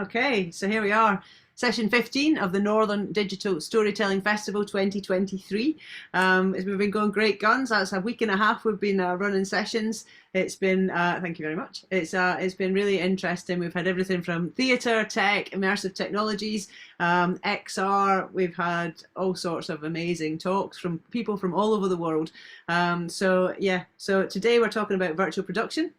Okay, so here we are, session 15 of the Northern Digital Storytelling Festival 2023. We've been going great guns. That's a week and a half we've been running sessions. It's been, thank you very much. It's been really interesting. We've had everything from theatre, tech, immersive technologies, XR. We've had all sorts of amazing talks from people from all over the world. So today we're talking about virtual production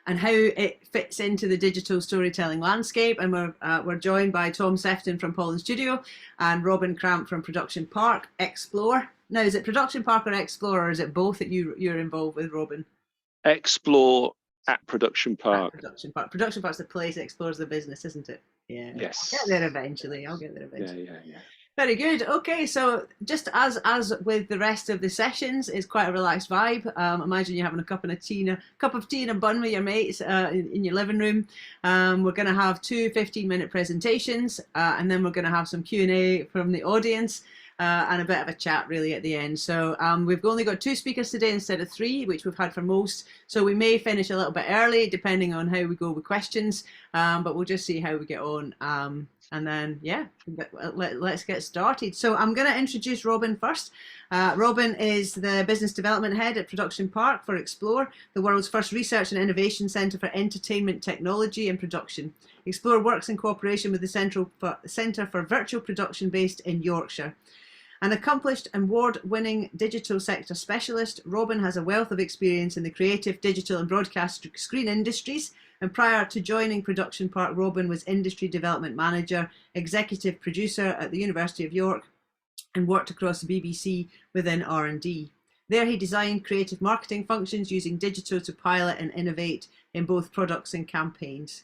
and how it fits into the digital storytelling landscape. And we're joined by Tom Sefton from Pollen Studio and Robin Cramp from Production Park Explore. Now, is it Production Park or Explore, or is it both that you're involved with, Robin? Explore at Production Park. At Production Park. Production Park's the place that explores the business, isn't it? Yeah. Yes. I'll get there eventually. Yeah. Very good. Okay, so just as with the rest of the sessions, it's quite a relaxed vibe. Imagine you're having a cup of tea and a bun with your mates in your living room. We're going to have two 15-minute presentations, and then we're going to have some Q&A from the audience. And a bit of a chat really at the end. So we've only got two speakers today instead of three, which we've had for most. So we may finish a little bit early depending on how we go with questions, but we'll just see how we get on. And then, yeah, let's get started. So I'm going to introduce Robin first. Robin is the Business Development Head at Production Park for Explore, the world's first research and innovation centre for entertainment technology and production. Explore works in cooperation with the Centre for Virtual Production based in Yorkshire. An accomplished and award-winning digital sector specialist, Robin has a wealth of experience in the creative, digital and broadcast screen industries. And prior to joining Production Park, Robin was Industry Development Manager, Executive Producer at the University of York, and worked across the BBC within R&D. There he designed creative marketing functions using digital to pilot and innovate in both products and campaigns.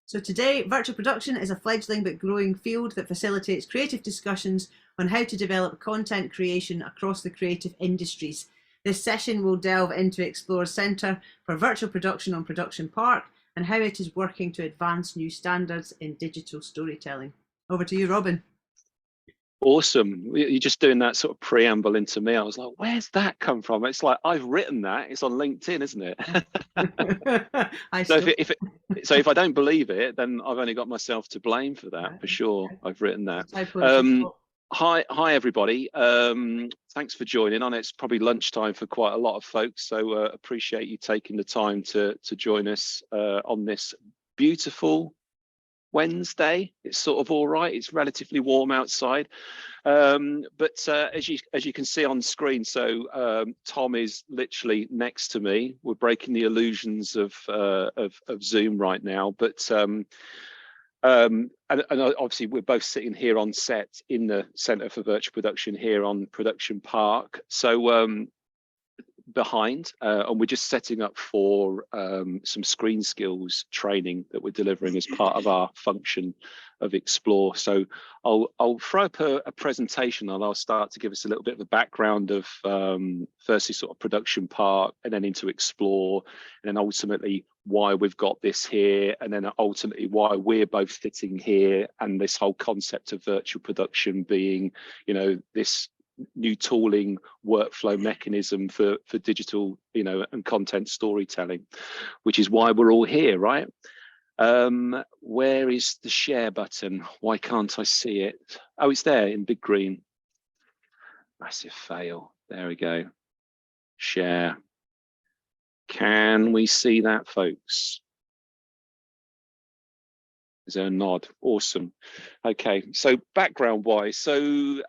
So today, virtual production is a fledgling but growing field that facilitates creative discussions on how to develop content creation across the creative industries. This session will delve into Explore's Centre for Virtual Production on Production Park and how it is working to advance new standards in digital storytelling. Over to you, Robin. Awesome. You're just doing that sort of preamble into me. I was like, where's that come from? It's like, I've written that. It's on LinkedIn, isn't it? So if I don't believe it, then I've only got myself to blame for that, for sure. I've written that. Hi, everybody. Thanks for joining on. It's probably lunchtime for quite a lot of folks, so appreciate you taking the time to join us on this beautiful Wednesday. It's sort of all right. It's relatively warm outside, but as you can see on screen, so Tom is literally next to me. We're breaking the illusions of Zoom right now, but and obviously we're both sitting here on set in the Centre for Virtual Production here on Production Park. So behind, and we're just setting up for some screen skills training that we're delivering as part of our function of Explore. So I'll throw up a presentation, and I'll start to give us a little bit of a background of firstly sort of Production Park, and then into Explore, and then ultimately why we've got this here, and then ultimately why we're both sitting here, and this whole concept of virtual production being, you know, this new tooling workflow mechanism for digital, you know, and content storytelling, which is why we're all here, right? Where is the share button? Why can't I see it? Oh, it's there in big green. Massive fail. There we go. Share. Can we see that, folks? Is there a nod? Awesome. Okay, so background wise, so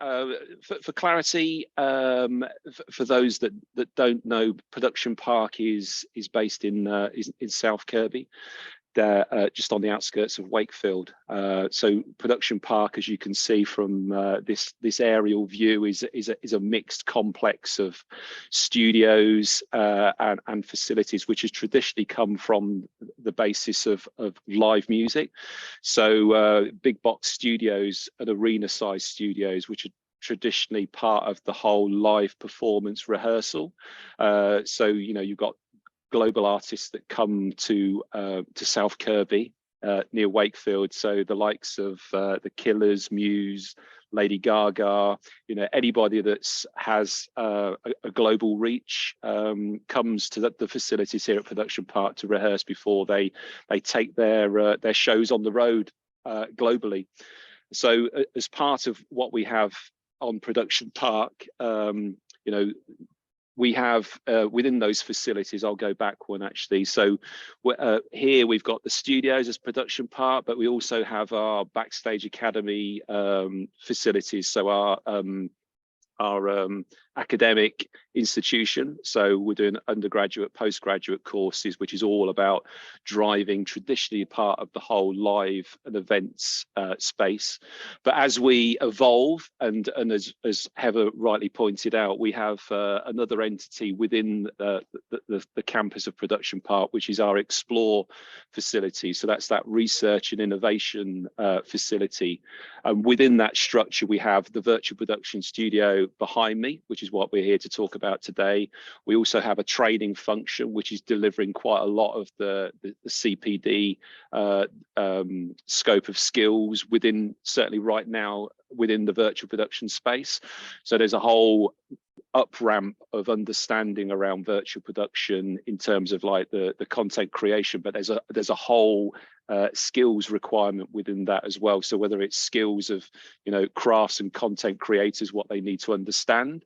for clarity, for those that don't know, Production Park is based in South Kirby. They're just on the outskirts of Wakefield. So Production Park, as you can see from this aerial view, is a mixed complex of studios and facilities, which has traditionally come from the basis of live music. So big box studios and arena-sized studios, which are traditionally part of the whole live performance rehearsal. So you know, you've got global artists that come to South Kirby near Wakefield, so the likes of the Killers, Muse, Lady Gaga, you know, anybody that's has a global reach comes to the facilities here at Production Park to rehearse before they take their shows on the road globally. So as part of what we have on Production Park, you know, we have within those facilities, I'll go back one actually. So here we've got the studios as Production Park, but we also have our Backstage Academy facilities. So our academic institution. So we're doing undergraduate, postgraduate courses, which is all about driving traditionally part of the whole live and events space. But as we evolve, and as Heather rightly pointed out, we have another entity within the campus of Production Park, which is our Explore facility. So that's that research and innovation facility. And within that structure, we have the virtual production studio behind me, which is what we're here to talk about today. We also have a training function, which is delivering quite a lot of the CPD scope of skills within, certainly right now, within the virtual production space. So there's a whole up ramp of understanding around virtual production in terms of like the content creation, but there's a whole skills requirement within that as well. So whether it's skills of, you know, crafts and content creators, what they need to understand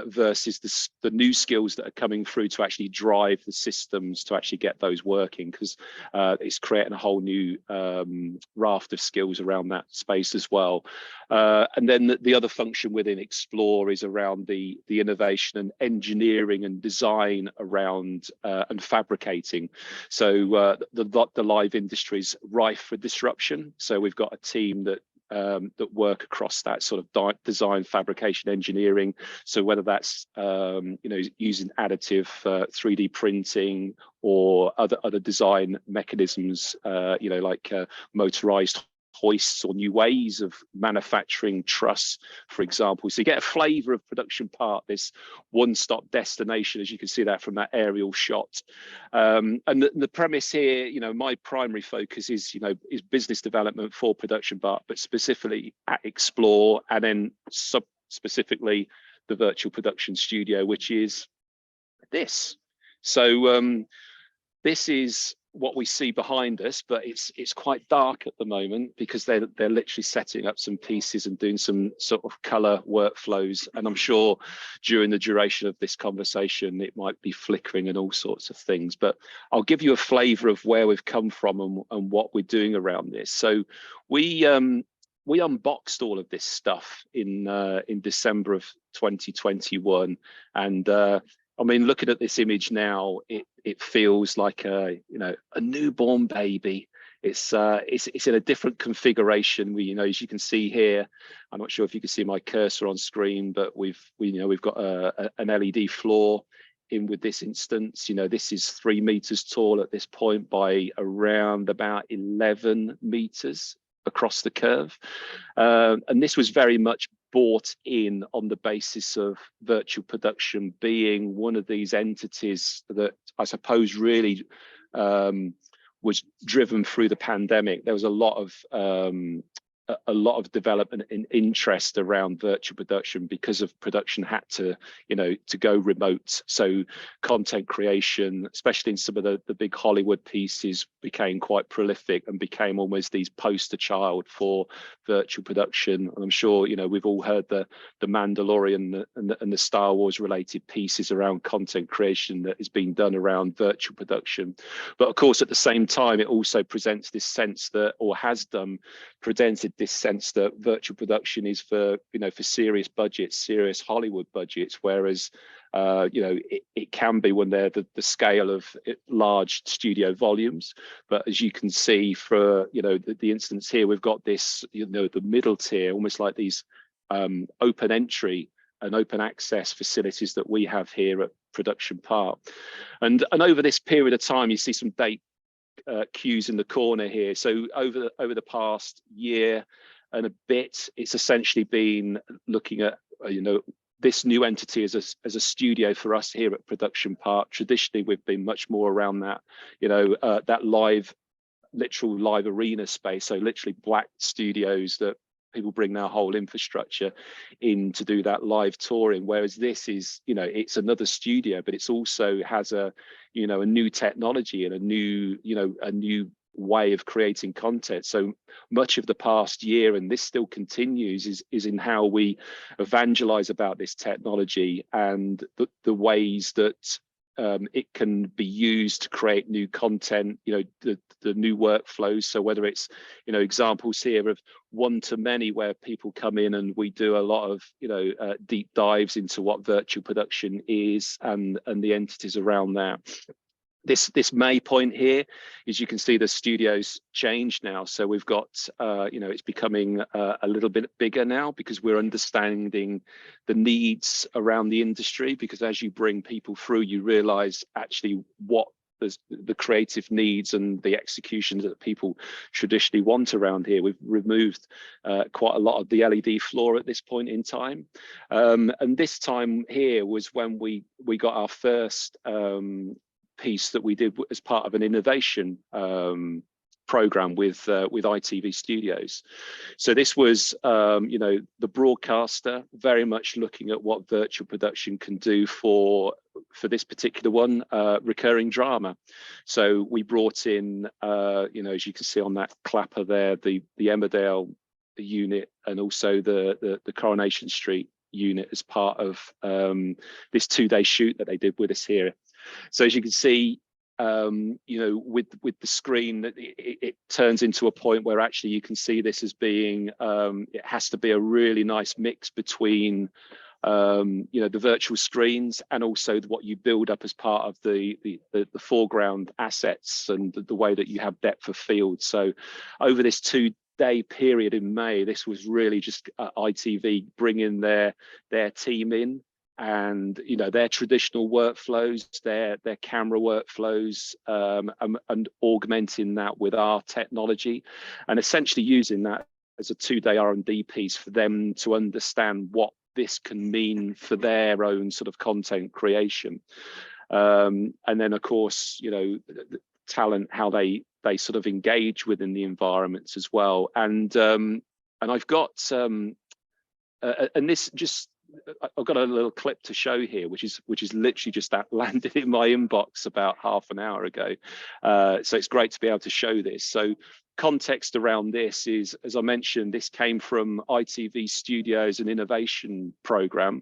versus the new skills that are coming through to actually drive the systems to actually get those working, because it's creating a whole new raft of skills around that space as well. And then the other function within Explore is around the innovation and engineering and design around and fabricating. So the live industry is rife for disruption. So we've got a team that work across that sort of design, fabrication, engineering. So whether that's you know, using additive 3D printing or other design mechanisms, you know, like motorized hoists or new ways of manufacturing truss, for example. So you get a flavor of Production Park, this one-stop destination, as you can see that from that aerial shot. And the premise here, you know, my primary focus is, you know, is business development for Production Park, but specifically at Explore, and then specifically the virtual production studio, which is this. So this is what we see behind us, but it's quite dark at the moment because they're literally setting up some pieces and doing some sort of color workflows. And I'm sure during the duration of this conversation, it might be flickering and all sorts of things, but I'll give you a flavor of where we've come from and what we're doing around this. So we unboxed all of this stuff in December of 2021, and I mean, looking at this image now, it feels like a newborn baby. It's in a different configuration. You know, as you can see here, I'm not sure if you can see my cursor on screen, but we've got an LED floor in with this instance. You know, this is 3 meters tall at this point by around about 11 meters across the curve, and this was very much bought in on the basis of virtual production being one of these entities that I suppose really was driven through the pandemic. There was a lot of development and interest around virtual production because of production had to, you know, to go remote. So content creation, especially in some of the big Hollywood pieces, became quite prolific and became almost these poster child for virtual production. And I'm sure, you know, we've all heard the Mandalorian and the Star Wars related pieces around content creation that is being done around virtual production. But of course, at the same time, it also presents this sense that, or has done, presented this sense that virtual production is for, you know, for serious budgets, serious Hollywood budgets, whereas you know, it can be when they're the scale of large studio volumes. But as you can see, for, you know, the instance here, we've got this, you know, the middle tier, almost like these open entry and open access facilities that we have here at Production Park. And over this period of time, you see some date cues in the corner here. So over the past year and a bit, it's essentially been looking at, you know, this new entity as a studio for us here at Production Park. Traditionally, we've been much more around that, you know, that literal live arena space. So literally black studios that people bring their whole infrastructure in to do that live touring, whereas this is, you know, it's another studio, but it's also has a, you know, a new technology and a new, you know, a new way of creating content. So much of the past year, and this still continues, is in how we evangelize about this technology and the ways that it can be used to create new content, you know, the new workflows. So whether it's, you know, examples here of one-to-many, where people come in and we do a lot of, you know, deep dives into what virtual production is and the entities around that. This May point here, as you can see, the studio's changed now. So we've got, you know, it's becoming a little bit bigger now because we're understanding the needs around the industry. Because as you bring people through, you realize actually what the creative needs and the executions that people traditionally want around here. We've removed quite a lot of the LED floor at this point in time. And this time here was when we got our first piece that we did as part of an innovation program with ITV Studios. So this was, you know, the broadcaster very much looking at what virtual production can do for this particular one, recurring drama. So we brought in, you know, as you can see on that clapper there, the Emmerdale unit, and also the Coronation Street unit as part of this 2-day shoot that they did with us here. So as you can see, you know, with the screen, it turns into a point where actually you can see this as being, it has to be a really nice mix between, you know, the virtual screens and also what you build up as part of the foreground assets and the way that you have depth of field. So over this 2-day period in May, this was really just ITV bringing their team in, and, you know, their traditional workflows, their camera workflows, and augmenting that with our technology, and essentially using that as a 2-day R&D piece for them to understand what this can mean for their own sort of content creation. And then, of course, you know, the talent, how they sort of engage within the environments as well. And I've got and this just, I've got a little clip to show here, which is literally just that landed in my inbox about half an hour ago. So it's great to be able to show this. So context around this is, as I mentioned, this came from ITV Studios, an innovation program,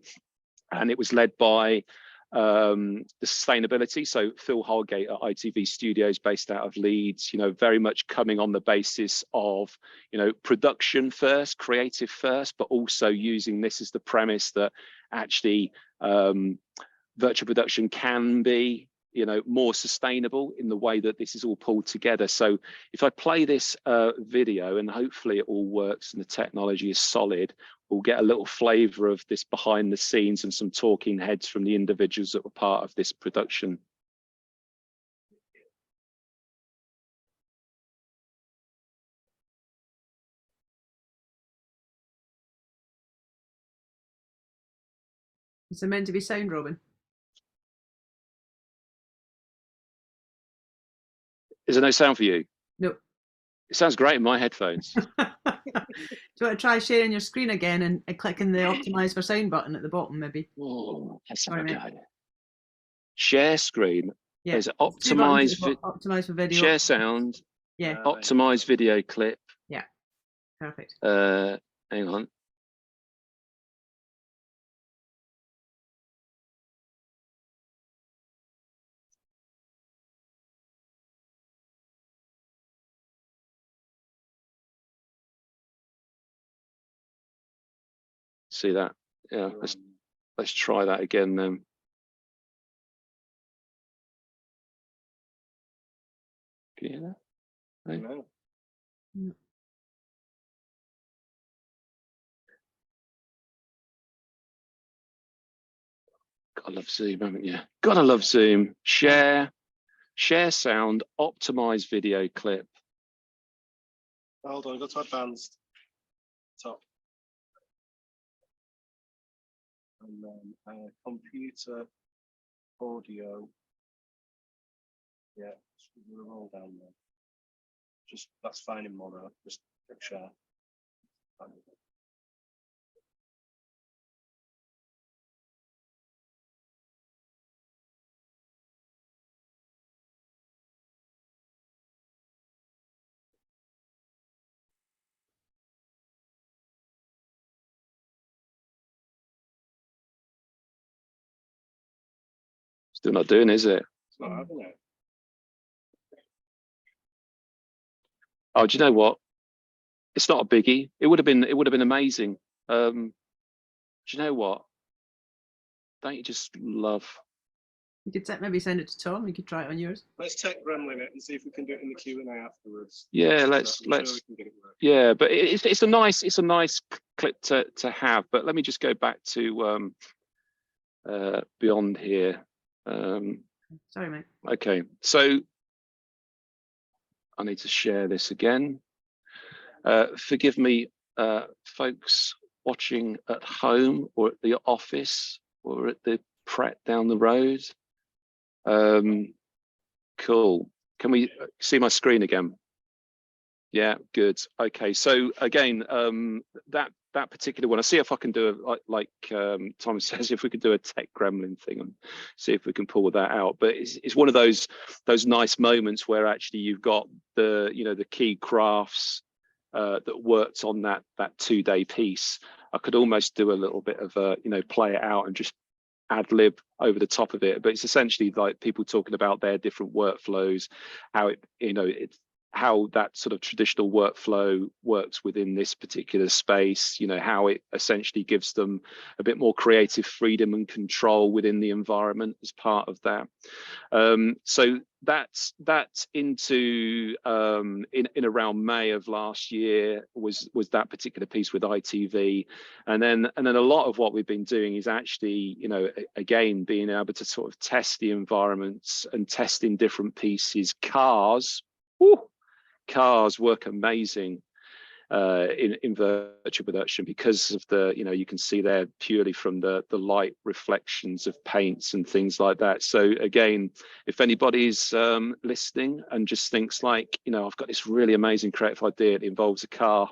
and it was led by the sustainability. So Phil Holgate at ITV Studios, based out of Leeds, you know, very much coming on the basis of, you know, production first, creative first, but also using this as the premise that actually virtual production can be, you know, more sustainable in the way that this is all pulled together. So if I play this video, and hopefully it all works and the technology is solid, we'll get a little flavor of this behind the scenes and some talking heads from the individuals that were part of this production. Is it meant to be sound, Robin? Is there no sound for you? Nope. It sounds great in my headphones. Do you want to try sharing your screen again and clicking the optimize for sound button at the bottom, maybe? Oh, let's have Sorry, a mate. go. Share screen. Yeah. There's Optimize optimize for video. share sound. Yeah. Optimize video clip. Yeah. Perfect. Hang on. See that? Yeah. Let's try that again then. Can you hear that? No. No. Gotta love Zoom, haven't you? Gotta love Zoom. Share sound, optimize video clip. Hold on, go to advanced. Top. And then computer, audio. Yeah, we're all down there. Just, that's fine in mono. Just click share. Still not doing, is it? It's not having it. Oh, do you know what? It's not a biggie. It would have been amazing. Do you know what? Don't you just love? You could maybe send it to Tom. You could try it on yours. Let's tech gremlin it and see if we can do it in the Q&A afterwards. Yeah, let's. Sure we can get it working. Yeah, but it's a nice clip to have. But let me just go back to beyond here. Sorry, mate. Okay, so I need to share this again. Forgive me, folks watching at home or at the office or at the Pret down the road. Cool. Can we see my screen again? Yeah, good. Okay, so again, that particular one, I'll see if I can do like Tom says, if we could do a tech gremlin thing and see if we can pull that out. But it's one of those nice moments where actually you've got the key crafts that worked on that 2-day piece. I could almost do a little bit of play it out and just ad lib over the top of it, but it's essentially like people talking about their different workflows, how how that sort of traditional workflow works within this particular space, how it essentially gives them a bit more creative freedom and control within the environment as part of that. So that's into in around May of last year was that particular piece with ITV, and then a lot of what we've been doing is actually again being able to sort of test the environments and testing different pieces. Cars work amazing in virtual production because of the you can see there purely from the light reflections of paints and things like that. So again, if anybody's listening and just thinks like I've got this really amazing creative idea that involves a car,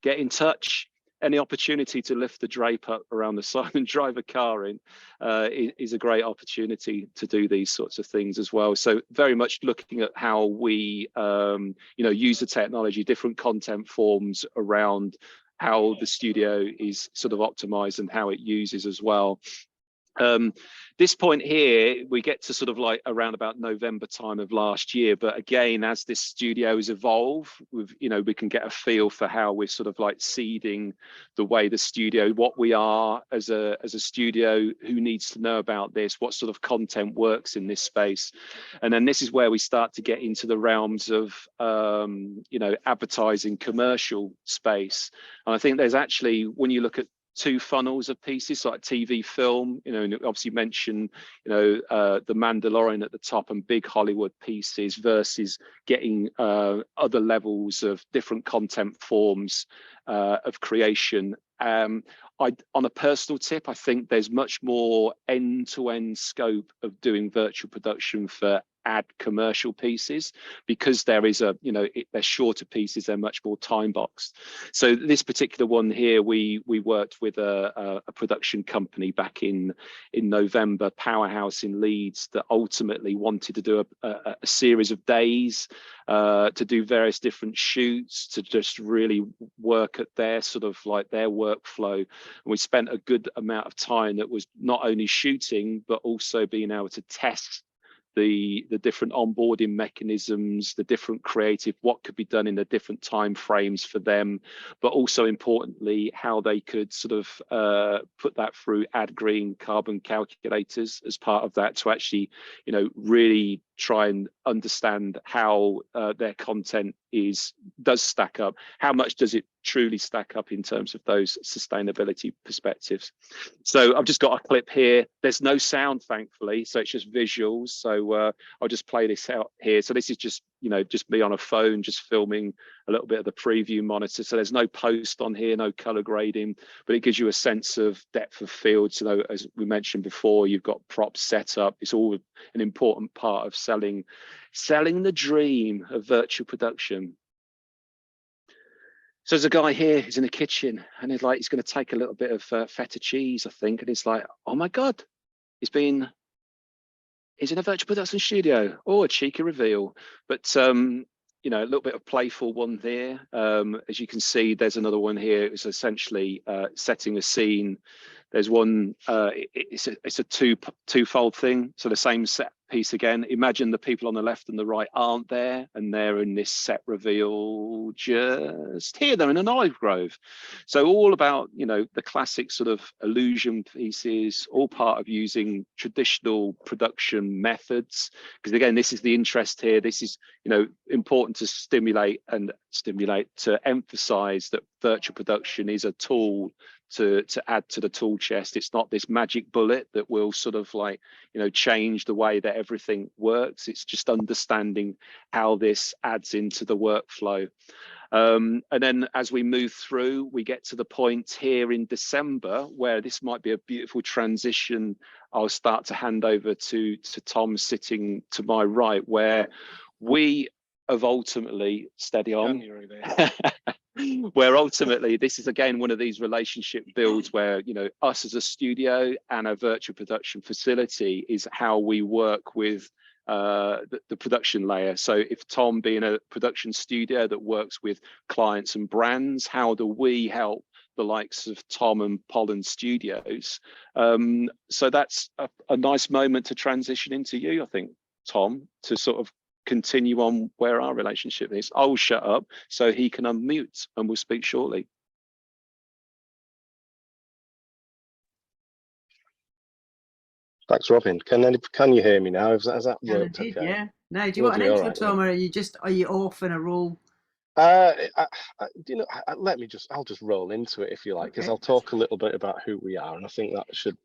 get in touch. Any opportunity to lift the drape up around the side and drive a car in is a great opportunity to do these sorts of things as well. So very much looking at how we use the technology, different content forms around how the studio is sort of optimized and how it uses as well. This point here, we get to sort of like around about November time of last year. But again, as this studios evolve, we can get a feel for how we're sort of like seeding the way the studio, what we are as a studio, who needs to know about this, what sort of content works in this space. And then this is where we start to get into the realms of, advertising, commercial space. And I think there's actually, when you look at two funnels of pieces like TV, film, and obviously mention the Mandalorian at the top and big Hollywood pieces versus getting other levels of different content forms of creation. On a personal tip, I think there's much more end-to-end scope of doing virtual production for ad commercial pieces, because there is they're shorter pieces, they're much more time boxed. So this particular one here, we worked with a production company back in November, Powerhouse in Leeds, that ultimately wanted to do a series of days to do various different shoots, to just really work at their sort of like their workflow. And we spent a good amount of time that was not only shooting, but also being able to test the different onboarding mechanisms, the different creative, what could be done in the different time frames for them, but also importantly, how they could sort of put that through ad green carbon calculators as part of that, to actually, really try and understand how their content does stack up. How much does it truly stack up in terms of those sustainability perspectives? So I've just got a clip here. There's no sound, thankfully, so it's just visuals. So I'll just play this out here. So this is just just me on a phone, just filming a little bit of the preview monitor. So there's no post on here, no color grading, but it gives you a sense of depth of field. So as we mentioned before, you've got props set up. It's all an important part of selling the dream of virtual production. So there's a guy here who's in the kitchen, and he's going to take a little bit of feta cheese, I think, and it's like, oh my god, he's in a virtual production studio. Oh, a cheeky reveal. But a little bit of playful one there. As you can see, there's another one here. It's essentially setting a scene. There's one, it's a twofold thing. So the same set piece again. Imagine the people on the left and the right aren't there, and they're in this set reveal just here. They're in an olive grove. So all about, you know, the classic sort of illusion pieces, all part of using traditional production methods. Because again, this is the interest here. This is, you know, important to stimulate to emphasize that virtual production is a tool to add to the tool chest. It's not this magic bullet that will sort of like, you know, change the way that everything works. It's just understanding how this adds into the workflow. And then as we move through, we get to the point here in December where this might be a beautiful transition. I'll start to hand over to Tom sitting to my right, where we have ultimately, steady on, where ultimately this is again one of these relationship builds where, you know, us as a studio and a virtual production facility is how we work with the production layer. So if Tom being a production studio that works with clients and brands, how do we help the likes of Tom and Pollen Studios? So that's a nice moment to transition into you, I think, Tom, to sort of continue on where our relationship is. I'll shut up so he can unmute and we'll speak shortly. Thanks, Robin. Can you hear me now? Has that worked? Indeed, okay. yeah. Now, do you want an intro, Tom, or are you off in a roll? You know, I'll just roll into it if you like, because Okay. I'll talk a little bit about who we are, and I think that should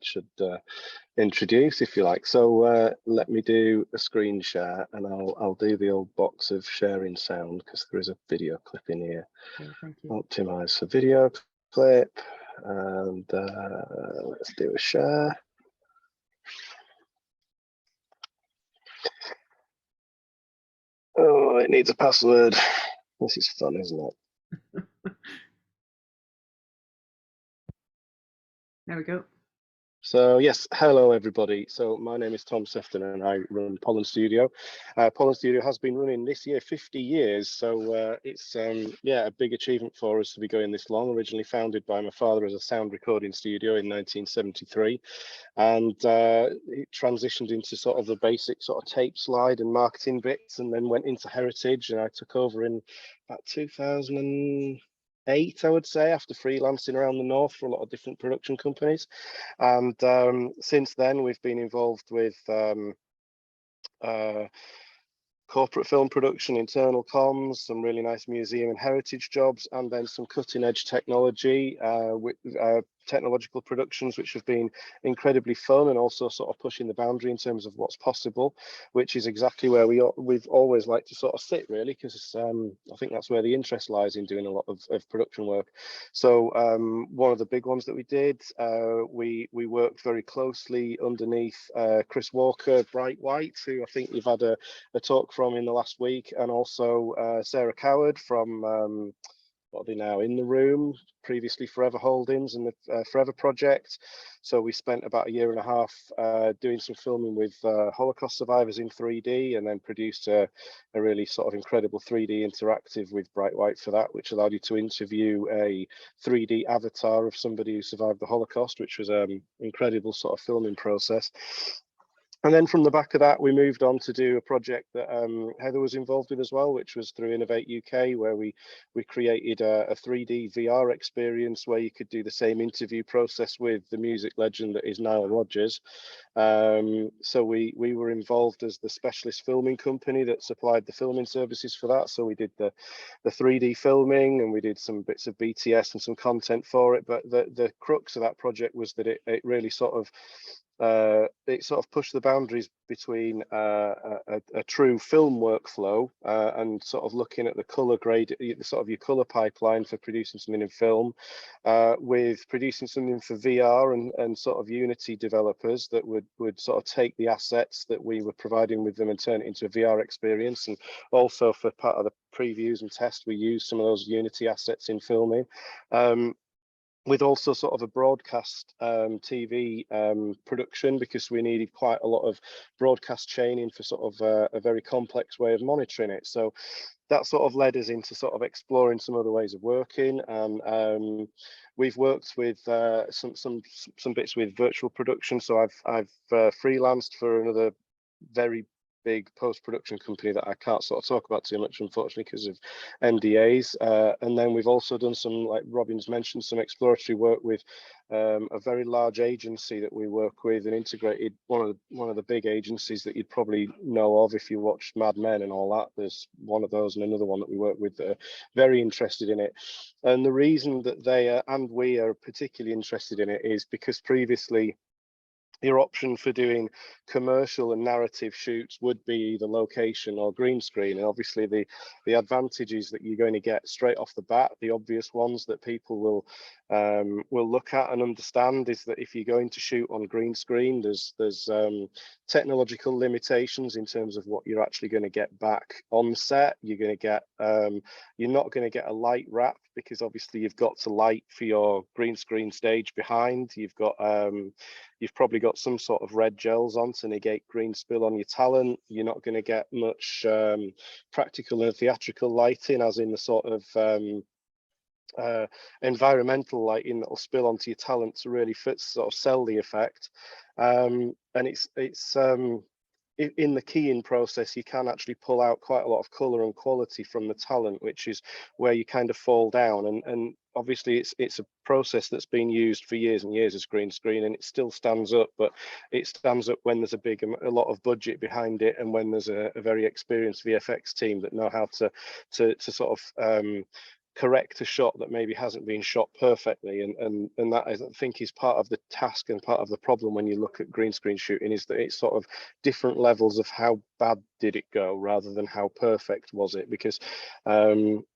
introduce, if you like. So let me do a screen share, and I'll do the old box of sharing sound because there is a video clip in here. Okay, thank you. Optimize the video clip, and let's do a share. Oh, it needs a password. This is fun, isn't it? There we go. So yes, hello everybody. So my name is Tom Sefton and I run Pollen Studio. Pollen Studio has been running this year 50 years, so it's yeah, a big achievement for us to be going this long. Originally founded by my father as a sound recording studio in 1973, and it transitioned into sort of the basic sort of tape slide and marketing bits, and then went into heritage, and I took over in about 2008, I would say, after freelancing around the north for a lot of different production companies. And since then we've been involved with corporate film production, internal comms, some really nice museum and heritage jobs, and then some cutting edge technology with technological productions, which have been incredibly fun and also sort of pushing the boundary in terms of what's possible, which is exactly where we've always liked to sort of sit, really, because I think that's where the interest lies in doing a lot of production work. So one of the big ones that we did, we worked very closely underneath Chris Walker, Bright White, who I think you've had a talk from in the last week, and also Sarah Coward from what are they now, In the Room, previously Forever Holdings and the Forever Project. So we spent about a year and a half doing some filming with Holocaust survivors in 3D, and then produced a really sort of incredible 3D interactive with Bright White for that, which allowed you to interview a 3D avatar of somebody who survived the Holocaust, which was an incredible sort of filming process. And then from the back of that, we moved on to do a project that Heather was involved with as well, which was through Innovate UK, where we created a 3D VR experience where you could do the same interview process with the music legend that is Nile Rodgers. So we were involved as the specialist filming company that supplied the filming services for that. So we did the 3D filming, and we did some bits of BTS and some content for it. But the crux of that project was that it really sort of pushed the boundaries between a true film workflow and sort of looking at the color grade, sort of your color pipeline for producing something in film, with producing something for VR and sort of Unity developers that would sort of take the assets that we were providing with them and turn it into a VR experience. And also for part of the previews and tests, we used some of those Unity assets in filming. with also sort of a broadcast TV production, because we needed quite a lot of broadcast chaining for sort of a very complex way of monitoring it. So that sort of led us into sort of exploring some other ways of working, and we've worked with some bits with virtual production. So I've freelanced for another very big post-production company that I can't sort of talk about too much, unfortunately, because of NDAs. And then we've also done some, like Robin's mentioned, some exploratory work with a very large agency that we work with, and integrated one of the big agencies that you'd probably know of if you watched Mad Men and all that. There's one of those and another one that we work with that are very interested in it. And the reason that they are, and we are particularly interested in it, is because previously your option for doing commercial and narrative shoots would be either location or green screen. And obviously the advantages that you're going to get straight off the bat, the obvious ones that people will look at and understand, is that if you're going to shoot on green screen, there's technological limitations in terms of what you're actually going to get back on set. You're going to get you're not going to get a light wrap, because obviously you've got to light for your green screen stage behind. You've got you've probably got some sort of red gels on to negate green spill on your talent. You're not going to get much practical and theatrical lighting, as in the sort of environmental lighting that will spill onto your talent to really sort of sell the effect. And it's in the keying process, you can actually pull out quite a lot of color and quality from the talent, which is where you kind of fall down. And obviously it's a process that's been used for years and years as green screen, and it still stands up, but it stands up when there's a lot of budget behind it, and when there's a very experienced VFX team that know how to sort of correct a shot that maybe hasn't been shot perfectly. And that, I think, is part of the task and part of the problem when you look at green screen shooting, is that it's sort of different levels of how bad did it go rather than how perfect was it, because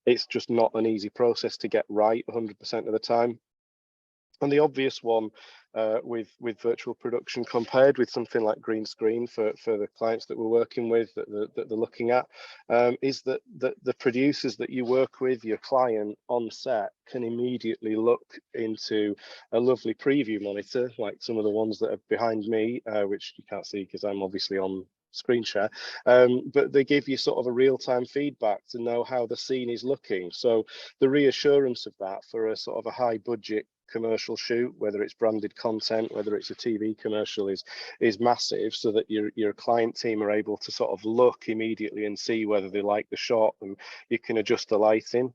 it's just not an easy process to get right 100% of the time. And the obvious one with virtual production compared with something like green screen for the clients that we're working with, that they're looking at, is that the producers that you work with, your client on set, can immediately look into a lovely preview monitor, like some of the ones that are behind me, which you can't see because I'm obviously on screen share, but they give you sort of a real-time feedback to know how the scene is looking. So the reassurance of that for a sort of a high budget commercial shoot, whether it's branded content, whether it's a TV commercial, is massive, so that your client team are able to sort of look immediately and see whether they like the shot, and you can adjust the lighting.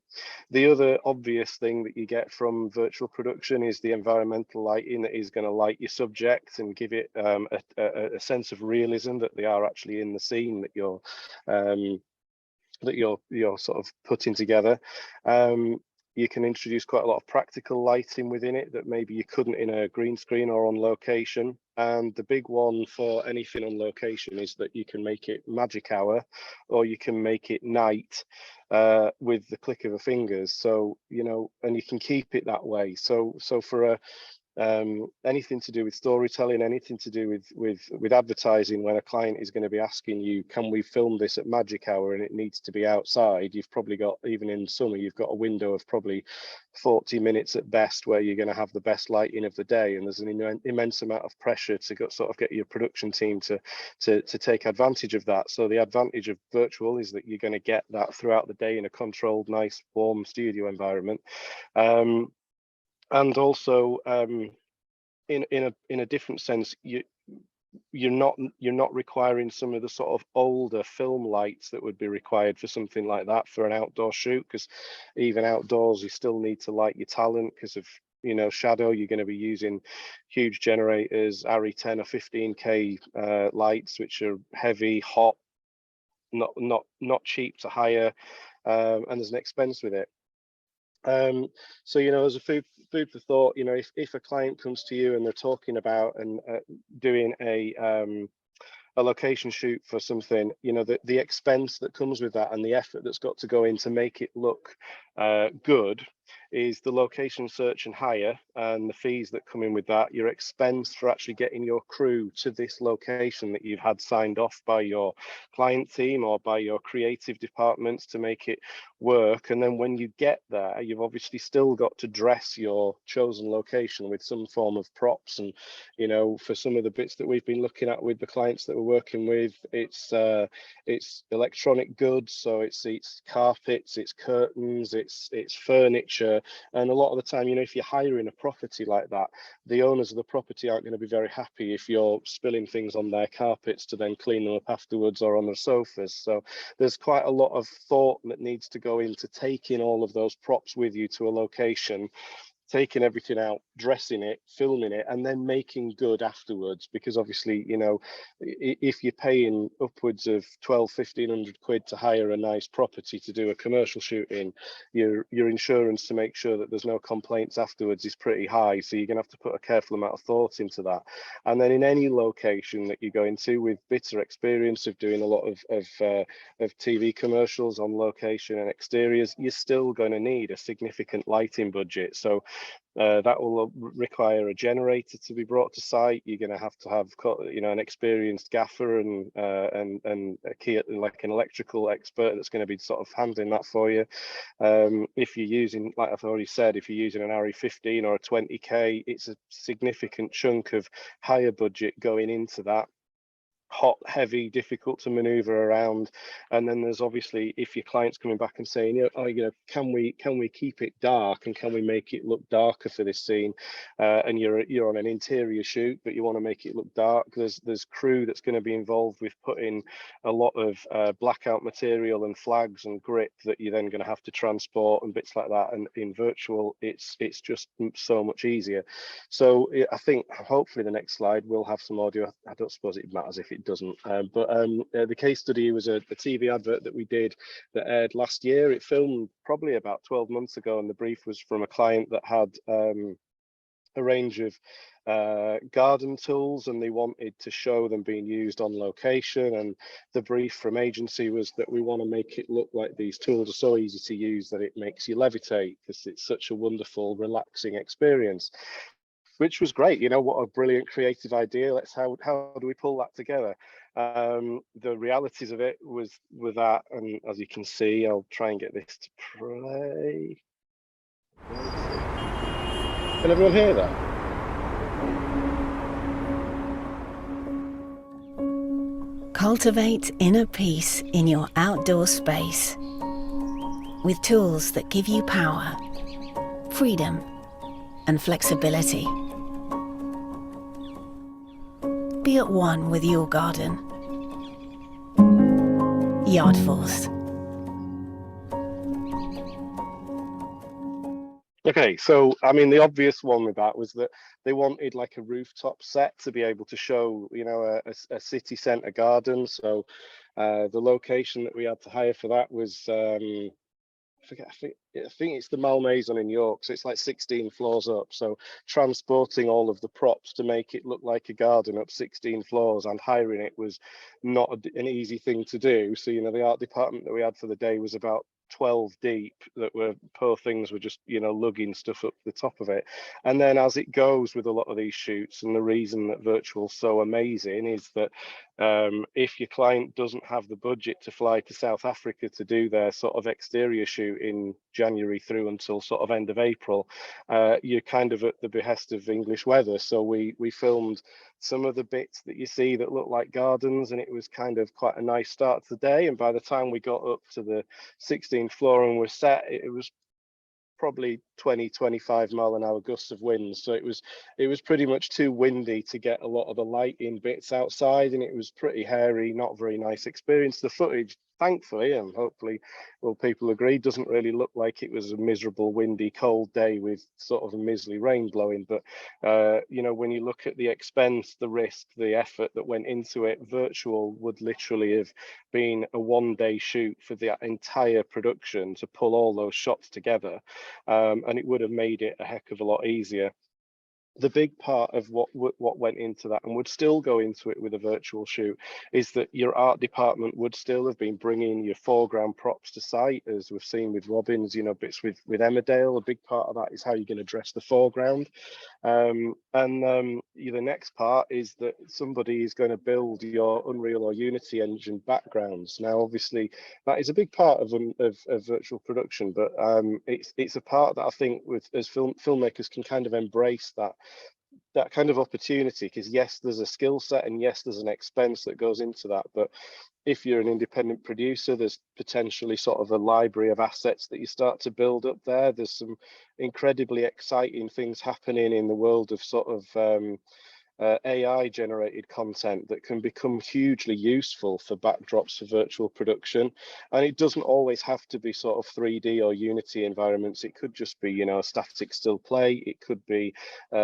The other obvious thing that you get from virtual production is the environmental lighting that is going to light your subject and give it a sense of realism, that they are actually in the scene that you're sort of putting together. You can introduce quite a lot of practical lighting within it that maybe you couldn't in a green screen or on location. And the big one for anything on location is that you can make it magic hour, or you can make it night with the click of a fingers. So, you know, and you can keep it that way. So for anything to do with storytelling, anything to do with advertising, when a client is going to be asking you, can we film this at magic hour, and it needs to be outside, you've probably got, even in summer, you've got a window of probably 40 minutes at best where you're going to have the best lighting of the day, and there's an immense amount of pressure to sort of get your production team to take advantage of that. So the advantage of virtual is that you're going to get that throughout the day in a controlled, nice, warm studio environment. And also, in a different sense, you're not requiring some of the sort of older film lights that would be required for something like that for an outdoor shoot, because even outdoors you still need to light your talent because of, you know, shadow. You're going to be using huge generators, ARRI 10 or 15K lights, which are heavy, hot, not cheap to hire, and there's an expense with it. So, you know, as a food for thought, you know, if a client comes to you and they're talking about and doing a location shoot for something, you know, the expense that comes with that and the effort that's got to go in to make it look good is the location search and hire and the fees that come in with that, your expense for actually getting your crew to this location that you've had signed off by your client team or by your creative departments to make it work. And then when you get there, you've obviously still got to dress your chosen location with some form of props. And, you know, for some of the bits that we've been looking at with the clients that we're working with, it's electronic goods, so it's carpets, it's curtains, it's furniture. And a lot of the time, you know, if you're hiring a property like that, the owners of the property aren't going to be very happy if you're spilling things on their carpets to then clean them up afterwards, or on the sofas. So there's quite a lot of thought that needs to go into taking all of those props with you to a location, taking everything out, dressing it, filming it, and then making good afterwards. Because obviously, you know, if you're paying upwards of 1,200–1,500 quid to hire a nice property to do a commercial shoot in, your insurance to make sure that there's no complaints afterwards is pretty high. So you're gonna have to put a careful amount of thought into that. And then in any location that you go into with bitter experience of doing a lot of TV commercials on location and exteriors, you're still going to need a significant lighting budget. So that will require a generator to be brought to site. You're going to have, you know, an experienced gaffer and a key, like an electrical expert that's going to be sort of handling that for you. If you're using, like I've already said, if you're using an RE15 or a 20K, it's a significant chunk of higher budget going into that. Hot, heavy, difficult to maneuver around. And then there's obviously, if your client's coming back and saying, you know, can we keep it dark, and can we make it look darker for this scene, and you're on an interior shoot but you want to make it look dark, there's crew that's going to be involved with putting a lot of blackout material and flags and grip that you're then going to have to transport and bits like that. And in virtual, it's just so much easier. So I think hopefully the next slide will have some audio. I don't suppose it matters if it doesn't, but the case study was a TV advert that we did that aired last year. It filmed probably about 12 months ago, and the brief was from a client that had a range of garden tools, and they wanted to show them being used on location. And the brief from agency was that we want to make it look like these tools are so easy to use that it makes you levitate, because it's such a wonderful, relaxing experience. Which was great. You know, what a brilliant creative idea. How do we pull that together? The realities of it was with that, and as you can see, I'll try and get this to play. Can everyone hear that? Cultivate inner peace in your outdoor space with tools that give you power, freedom, and flexibility. Be at one with your garden. Yard Force. Okay, so I mean, the obvious one with that was that they wanted like a rooftop set to be able to show, you know, a city centre garden. So the location that we had to hire for that was I think it's the Malmaison in York, so it's like 16 floors up. So transporting all of the props to make it look like a garden up 16 floors and hiring it was not an easy thing to do. So, you know, the art department that we had for the day was about 12 deep, that were, poor things were just, you know, lugging stuff up the top of it. And then as it goes with a lot of these shoots, and the reason that virtual's so amazing is that if your client doesn't have the budget to fly to South Africa to do their sort of exterior shoot in January through until sort of end of April, you're kind of at the behest of English weather. So we filmed some of the bits that you see that look like gardens, and it was kind of quite a nice start to the day. And by the time we got up to the 16th floor and were set, it was probably 20–25 mile an hour gusts of wind. So it was pretty much too windy to get a lot of the lighting bits outside, and it was pretty hairy, not very nice experience. The footage, thankfully, and hopefully will people agree, doesn't really look like it was a miserable, windy, cold day with sort of a measly rain blowing. But you know, when you look at the expense, the risk, the effort that went into it, virtual would literally have been a one-day shoot for the entire production to pull all those shots together, and it would have made it a heck of a lot easier. the big part of what went into that, and would still go into it with a virtual shoot, is that your art department would still have been bringing your foreground props to site, as we've seen with Robin's, you know, bits with Emmerdale. A big part of that is how you're going to dress the foreground. The next part is that somebody is going to build your Unreal or Unity engine backgrounds. Now, obviously, that is a big part of virtual production, but it's a part that I think, as filmmakers, can kind of embrace that kind of opportunity, because yes, there's a skill set, and yes, there's an expense that goes into that, but if you're an independent producer, there's potentially sort of a library of assets that you start to build up there. There's some incredibly exciting things happening in the world of sort of AI generated content that can become hugely useful for backdrops for virtual production. And it doesn't always have to be sort of 3D or Unity environments. It could just be, you know, a static still play. It could be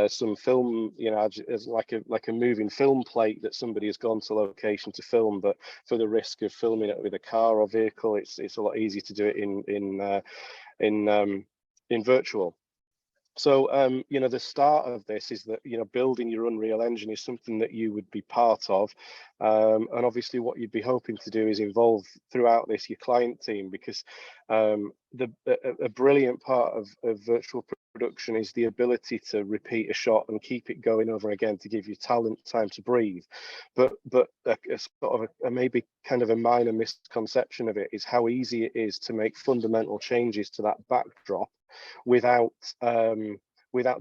some film, you know, as like a moving film plate that somebody has gone to location to film, but for the risk of filming it with a car or vehicle, it's a lot easier to do it in virtual. So, you know, the start of this is that, you know, building your Unreal Engine is something that you would be part of. And obviously what you'd be hoping to do is involve throughout this your client team, because a brilliant part of virtual production is the ability to repeat a shot and keep it going over again to give your talent time to breathe. But a sort of a maybe kind of a minor misconception of it is how easy it is to make fundamental changes to that backdrop without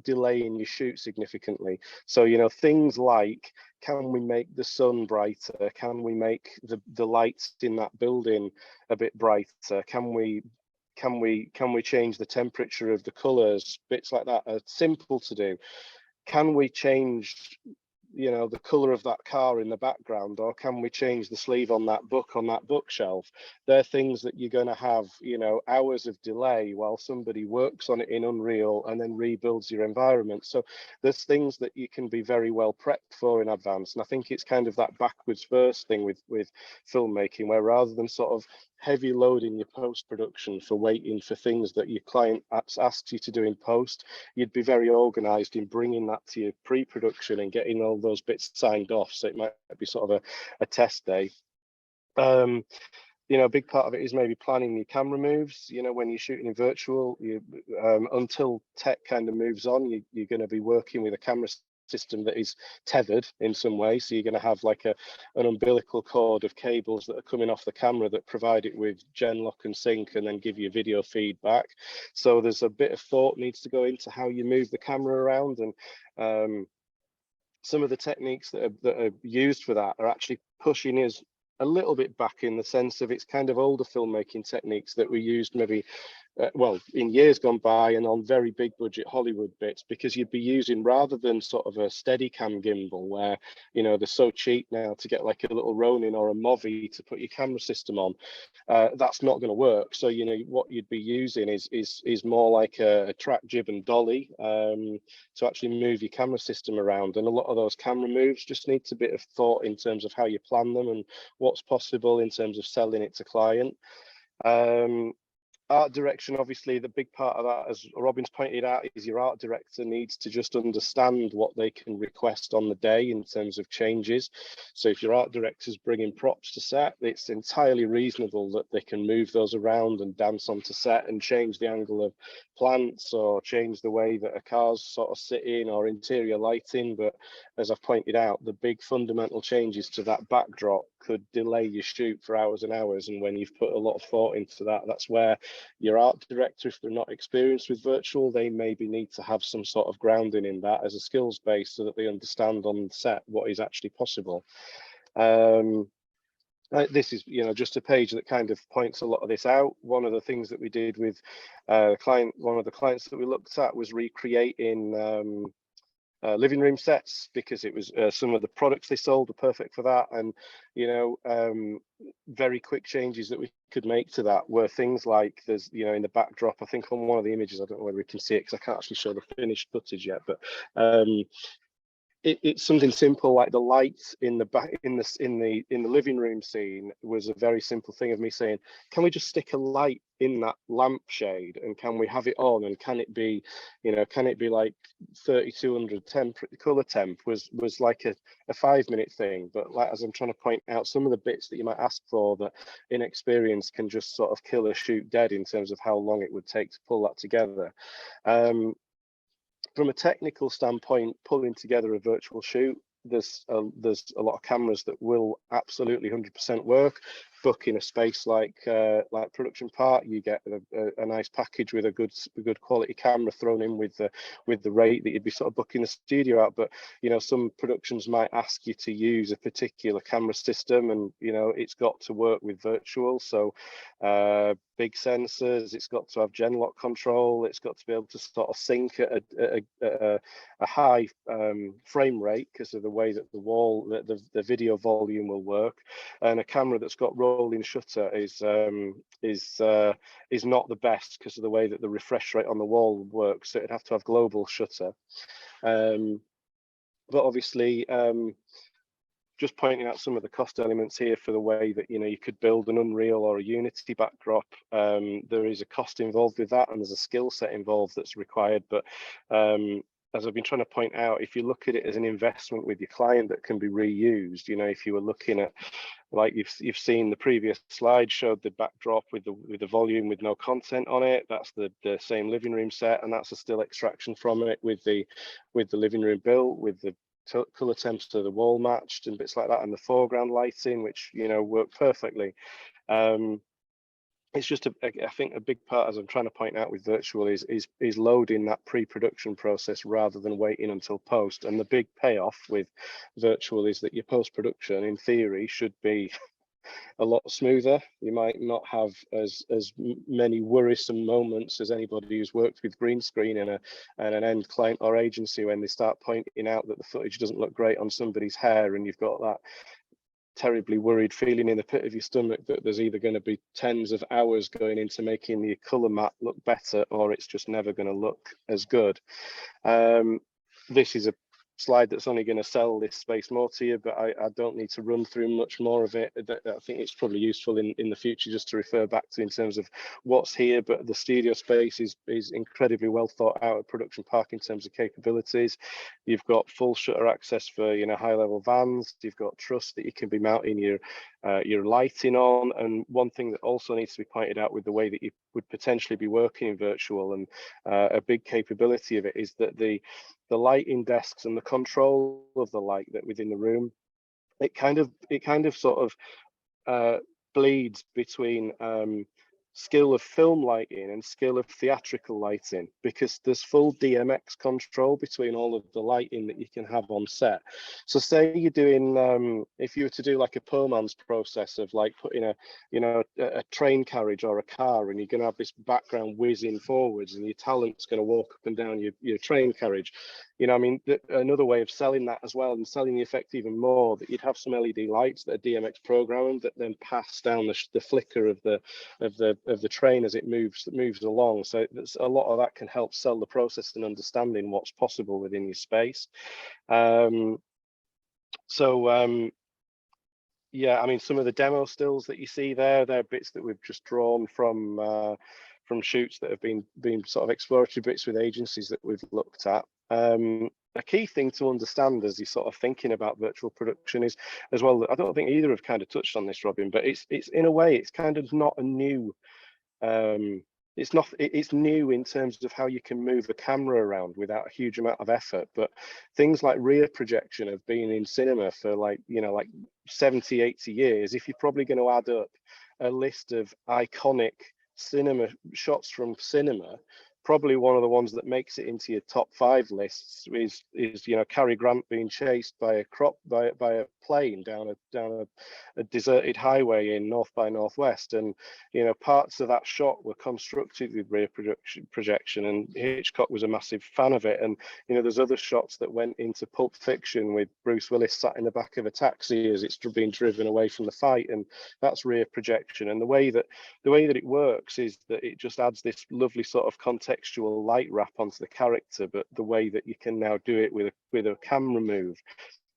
delaying your shoot significantly. So, you know, things like, can we make the sun brighter? Can we make the lights in that building a bit brighter? Can we change the temperature of the colors? Bits like that are simple to do. Can we change, you know, the color of that car in the background, or can we change the sleeve on that book on that bookshelf? They're things that you're going to have, you know, hours of delay while somebody works on it in Unreal and then rebuilds your environment. So there's things that you can be very well prepped for in advance. And I think it's kind of that backwards first thing with filmmaking, where rather than sort of heavy loading your post-production for waiting for things that your client asks you to do in post, you'd be very organized in bringing that to your pre-production and getting all those bits signed off. So it might be sort of a test day. You know, a big part of it is maybe planning your camera moves. You know, when you're shooting in virtual, until tech kind of moves on, you're going to be working with a camera system that is tethered in some way. So you're going to have like an umbilical cord of cables that are coming off the camera that provide it with gen lock and sync and then give you video feedback. So there's a bit of thought needs to go into how you move the camera around, and some of the techniques that are used for that are actually pushing us a little bit back, in the sense of it's kind of older filmmaking techniques that were used maybe well, in years gone by and on very big budget Hollywood bits, because you'd be using, rather than sort of a steady cam gimbal where, you know, they're so cheap now to get like a little Ronin or a Movi to put your camera system on, that's not going to work. So, you know, what you'd be using is more like a track jib and dolly to actually move your camera system around. And a lot of those camera moves just needs a bit of thought in terms of how you plan them and what's possible in terms of selling it to client. Art direction, obviously, the big part of that, as Robin's pointed out, is your art director needs to just understand what they can request on the day in terms of changes. So if your art director's bringing props to set, it's entirely reasonable that they can move those around and dance onto set and change the angle of plants or change the way that a car's sort of sitting or interior lighting. But as I've pointed out, the big fundamental changes to that backdrop could delay your shoot for hours and hours. And when you've put a lot of thought into that, that's where your art director, if they're not experienced with virtual, they maybe need to have some sort of grounding in that as a skills base so that they understand on set what is actually possible. This is, you know, just a page that kind of points a lot of this out. One of the things that we did with one of the clients that we looked at was recreating living room sets, because it was some of the products they sold were perfect for that. And, you know, very quick changes that we could make to that were things like, there's, you know, in the backdrop, I think on one of the images, I don't know whether we can see it because I can't actually show the finished footage yet, but it's something simple like the lights in the back in the living room scene was a very simple thing of me saying, can we just stick a light in that lampshade, and can we have it on, and can it be, can it be like 3200 color temp was like a 5-minute thing. But like, as I'm trying to point out, some of the bits that you might ask for that inexperience can just sort of kill a shoot dead in terms of how long it would take to pull that together. From a technical standpoint, pulling together a virtual shoot, there's a lot of cameras that will absolutely 100% work. Booking a space like Production Park, you get a nice package with a good quality camera thrown in with the rate that you'd be sort of booking the studio out. But some productions might ask you to use a particular camera system, and it's got to work with virtual. So big sensors, it's got to have gen lock control, it's got to be able to sort of sync at a high frame rate because of the way that the video volume will work. And a camera that's got rolling shutter is not the best because of the way that the refresh rate on the wall works. So it'd have to have global shutter. But obviously, just pointing out some of the cost elements here for the way that you could build an Unreal or a Unity backdrop. There is a cost involved with that, and there's a skill set involved that's required. But as I've been trying to point out, if you look at it as an investment with your client that can be reused, if you were looking at, like you've seen the previous slide showed the backdrop with the volume with no content on it. That's the same living room set, and that's a still extraction from it with the living room built, with the color temps to the wall matched and bits like that, and the foreground lighting, which work perfectly. It's just I think a big part, as I'm trying to point out with virtual, is loading that pre-production process rather than waiting until post. And the big payoff with virtual is that your post-production, in theory, should be a lot smoother. You might not have as many worrisome moments as anybody who's worked with green screen and an end client or agency when they start pointing out that the footage doesn't look great on somebody's hair, and you've got that terribly worried feeling in the pit of your stomach that there's either going to be tens of hours going into making the color map look better, or it's just never going to look as good. This is a slide that's only going to sell this space more to you, but I don't need to run through much more of it. I think it's probably useful in the future just to refer back to in terms of what's here. But the studio space is incredibly well thought out at Production Park in terms of capabilities. You've got full shutter access for high level vans. You've got truss that you can be mounting your lighting on. And one thing that also needs to be pointed out with the way that you would potentially be working in virtual, and a big capability of it, is that the lighting desks and the control of the light that within the room, it kind of sort of bleeds between skill of film lighting and skill of theatrical lighting, because there's full DMX control between all of the lighting that you can have on set. So say you're doing, if you were to do like a poor man's process of like putting a train carriage or a car, and you're going to have this background whizzing forwards, and your talent's going to walk up and down your train carriage. Another way of selling that as well, and selling the effect even more, that you'd have some LED lights that are DMX programmed that then pass down the flicker of the train as it moves along. So there's a lot of that can help sell the process and understanding what's possible within your space. Yeah, some of the demo stills that you see there, they're bits that we've just drawn from shoots that have been sort of exploratory bits with agencies that we've looked at. A key thing to understand as you're sort of thinking about virtual production is, as well, I don't think either have kind of touched on this, Robin, but it's in a way, it's kind of not a new, it's new in terms of how you can move a camera around without a huge amount of effort. But things like rear projection have been in cinema for like 70, 80 years. If you're probably going to add up a list of iconic cinema shots from cinema, probably one of the ones that makes it into your top 5 lists is Cary Grant being chased by a plane down a deserted highway in North by Northwest, and parts of that shot were constructed with rear projection, and Hitchcock was a massive fan of it. And there's other shots that went into Pulp Fiction with Bruce Willis sat in the back of a taxi as it's being driven away from the fight, and that's rear projection. And the way that it works is that it just adds this lovely sort of context textual light wrap onto the character, but the way that you can now do it with a camera move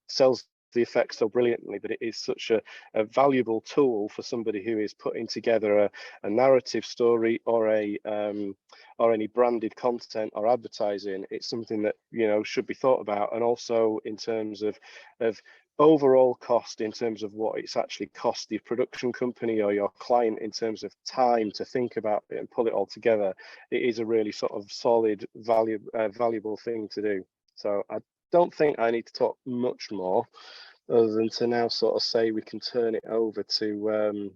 sells the effect so brilliantly that it is such a valuable tool for somebody who is putting together a narrative story or any branded content or advertising. It's something that, you know, should be thought about, and also in terms of overall cost, in terms of what it's actually cost the production company or your client in terms of time to think about it and pull it all together. It is a really sort of solid valuable thing to do. So I don't think I need to talk much more other than to now sort of say we can turn it over to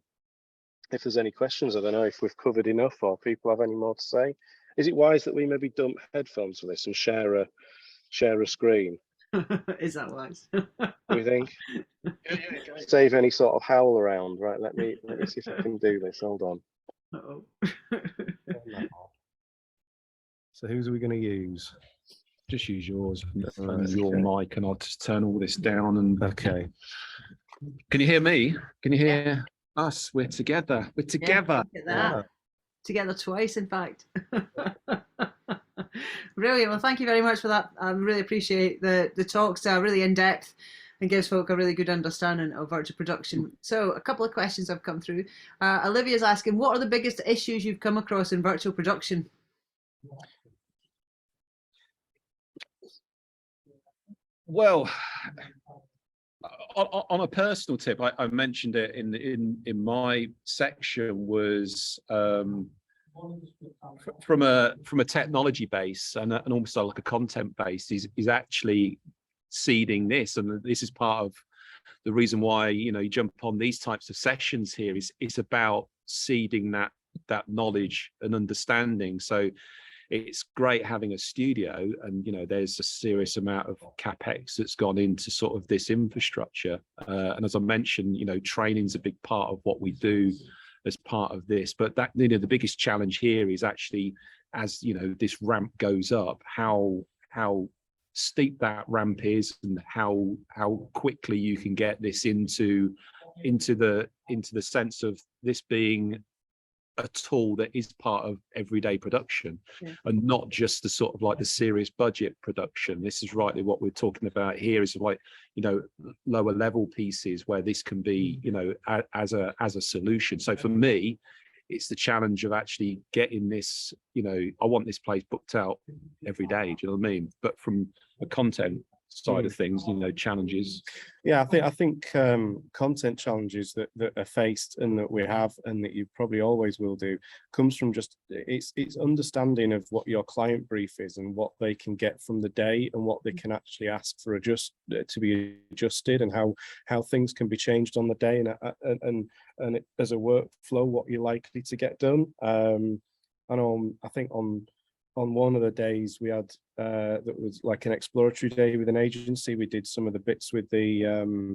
if there's any questions. I don't know if we've covered enough or people have any more to say. Is it wise that we maybe dump headphones for this and share a screen? Is that wise? We think? Yeah, Save any sort of howl around. Right, let me see if I can do this. Hold on. Uh-oh. So whose are we going to use? Just use yours and Right, your okay. mic, and I'll just turn all this down. And Okay. can you hear me? Can you hear us? We're together. We're together. Look at that. Together twice, in fact. Brilliant. Well, thank you very much for that. I really appreciate the talks, really in depth, and gives folk a really good understanding of virtual production. So a couple of questions have come through. Olivia's asking, what are the biggest issues you've come across in virtual production? Well, on a personal tip, I mentioned it in my section, was from a technology base and also like a content base is actually seeding this, and this is part of the reason why, you know, you jump on these types of sessions here. Is it's about seeding that knowledge and understanding. So it's great having a studio, and, you know, there's a serious amount of capex that's gone into sort of this infrastructure, and as I mentioned, you know, training's a big part of what we do as part of this. But that, you know, the biggest challenge here is actually, as you know, this ramp goes up, how steep that ramp is, and how quickly you can get this into the sense of this being a tool that is part of everyday production, and not just the sort of like the serious budget production. This is rightly what we're talking about here, is like, you know, lower level pieces where this can be, you know, as a solution. So for me, it's the challenge of actually getting this, you know, I want this place booked out every day, do you know what I mean? But from a content side of things, you know, challenges. Yeah, I think content challenges that are faced and that we have, and that you probably always will do, comes from just it's understanding of what your client brief is and what they can get from the day, and what they can actually ask for to be adjusted, and how things can be changed on the day, and it, as a workflow, what you're likely to get done. And I think on one of the days we had that was like an exploratory day with an agency, we did some of the bits with the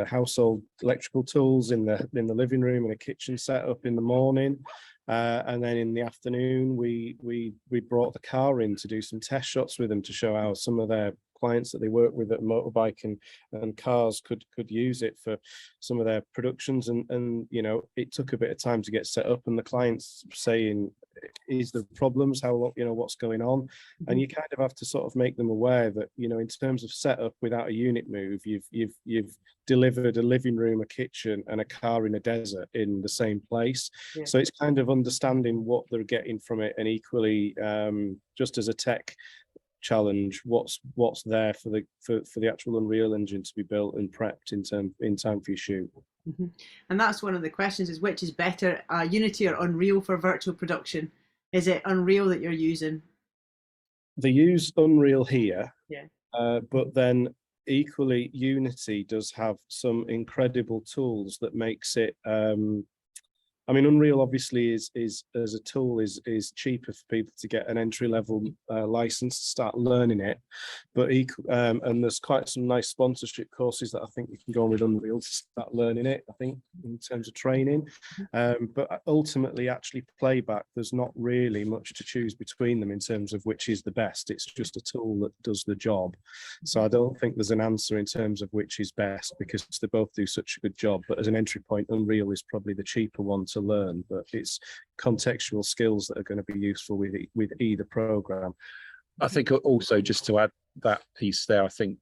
household electrical tools in the living room and a kitchen setup in the morning, and then in the afternoon we brought the car in to do some test shots with them, to show how some of their clients that they work with at motorbike and cars could use it for some of their productions, and you know, it took a bit of time to get set up, and the clients saying, is there problems, how long, you know, what's going on? And you kind of have to sort of make them aware that, you know, in terms of setup, without a unit move, you've delivered a living room, a kitchen, and a car in a desert in the same place. So it's kind of understanding what they're getting from it, and equally, just as a tech challenge, what's there for the actual Unreal Engine to be built and prepped in time for your shoot. And that's one of the questions, is which is better, Unity or Unreal for virtual production? Is it Unreal that you're using? They use Unreal here, but then equally Unity does have some incredible tools that makes it I mean, Unreal obviously is as a tool is cheaper for people to get an entry-level license to start learning it, but and there's quite some nice sponsorship courses that I think you can go on with Unreal to start learning it. I think in terms of training. But ultimately, actually playback, there's not really much to choose between them in terms of which is the best. It's just a tool that does the job. So I don't think there's an answer in terms of which is best, because they both do such a good job. But as an entry point, Unreal is probably the cheaper one to learn, but it's contextual skills that are going to be useful with either program. I think also, just to add that piece there, I think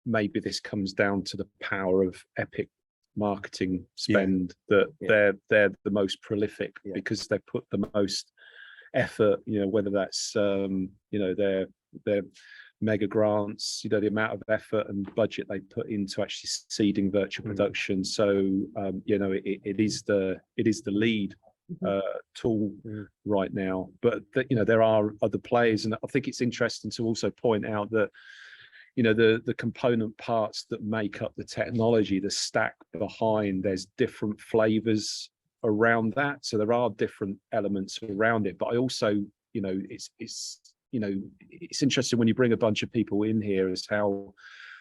maybe this comes down to the power of Epic marketing spend, that they're the most prolific because they put the most effort, whether that's their mega grants, the amount of effort and budget they put into actually seeding virtual production. So it is the lead tool right now, but there are other players, and I think it's interesting to also point out that the component parts that make up the technology, the stack behind, there's different flavors around that. So there are different elements around it, but I also it's interesting when you bring a bunch of people in here as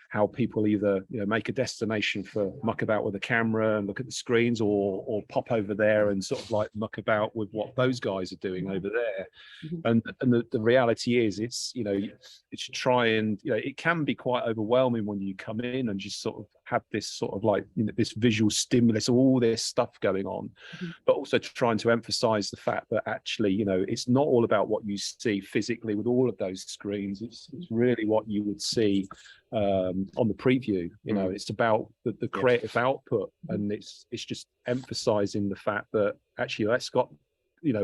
how people either make a destination for muck about with a camera and look at the screens, or pop over there and sort of like muck about with what those guys are doing over there. And the reality is, it's try and it can be quite overwhelming when you come in and just sort of have this sort of like this visual stimulus, all this stuff going on, but also trying to emphasize the fact that actually it's not all about what you see physically with all of those screens. It's really what you would see on the preview. It's about the creative output, and it's just emphasizing the fact that actually let's got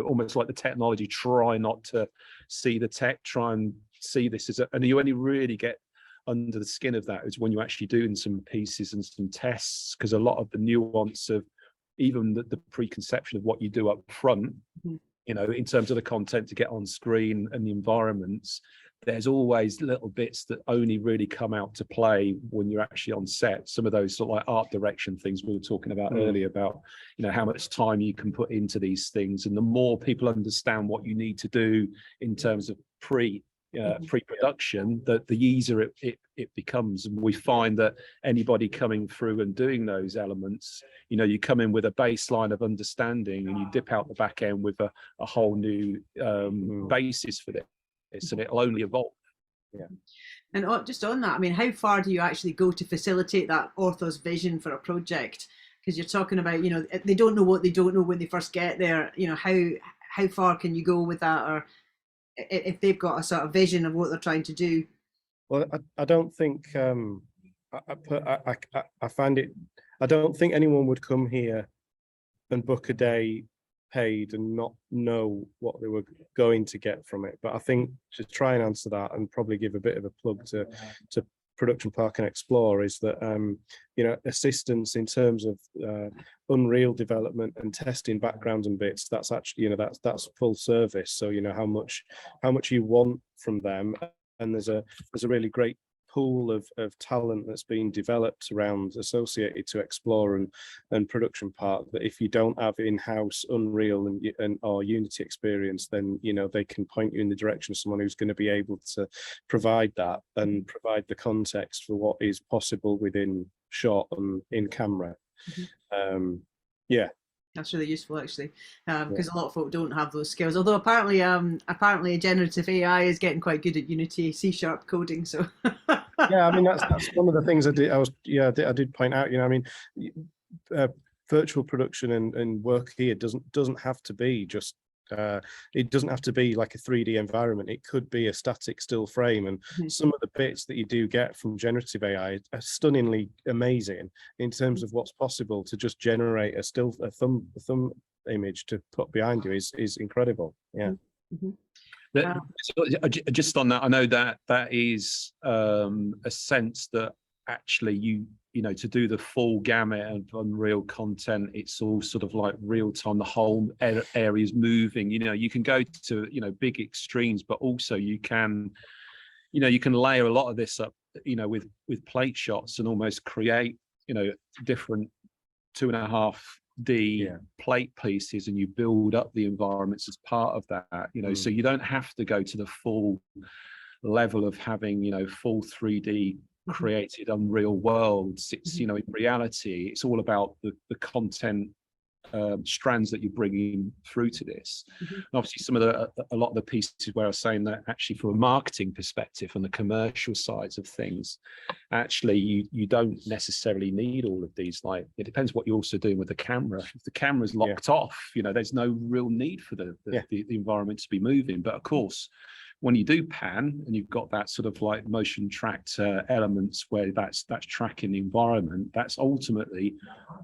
almost like the technology, try not to see the tech, try and see this as and you only really get under the skin of that is when you're actually doing some pieces and some tests, because a lot of the nuance of even the preconception of what you do up front, in terms of the content to get on screen and the environments, there's always little bits that only really come out to play when you're actually on set. Some of those sort of like art direction things we were talking about earlier, about how much time you can put into these things, and the more people understand what you need to do in terms of pre-production, that the easier it becomes. And we find that anybody coming through and doing those elements, you come in with a baseline of understanding, and you dip out the back end with a whole new basis for this, and it'll only evolve. And just on that, I mean, how far do you actually go to facilitate that ortho's vision for a project? Because you're talking about, they don't know what they don't know when they first get there. How far can you go with that, or if they've got a sort of vision of what they're trying to do? Well, I don't think I find it. I don't think anyone would come here and book a day paid and not know what they were going to get from it. But I think to try and answer that, and probably give a bit of a plug to Production Park and Explore, is that assistance in terms of Unreal development and testing backgrounds and bits, that's actually that's full service. So how much you want from them, and there's a really great pool of talent that's been developed around, associated to Explore and Production Park, that if you don't have in-house Unreal and or Unity experience, then they can point you in the direction of someone who's going to be able to provide that and provide the context for what is possible within shot and in camera. That's really useful, actually, because a lot of folk don't have those skills. Although apparently generative AI is getting quite good at Unity C# coding. So I mean that's one of the things I did point out. Virtual production and work here doesn't have to be just. It doesn't have to be like a 3D environment. It could be a static still frame, and some of the bits that you do get from generative AI are stunningly amazing in terms of what's possible to just generate a thumb image to put behind you is incredible. Just on that, I know that is a sense that actually to do the full gamut of Unreal content, it's all sort of like real time. The whole area is moving. You can go to big extremes, but also you can layer a lot of this up, with plate shots, and almost create different 2.5D plate pieces, and you build up the environments as part of that. So you don't have to go to the full level of having full 3D created unreal worlds. It's, you know, in reality, it's all about the content strands that you're bringing through to this. And obviously some of a lot of the pieces where I was saying that actually from a marketing perspective and the commercial sides of things, actually you don't necessarily need all of these. Like, it depends what you're also doing with the camera. If the camera's locked off, you know, there's no real need for the environment to be moving. But of course, when you do pan and you've got that sort of like motion tracked elements where that's tracking the environment, that's ultimately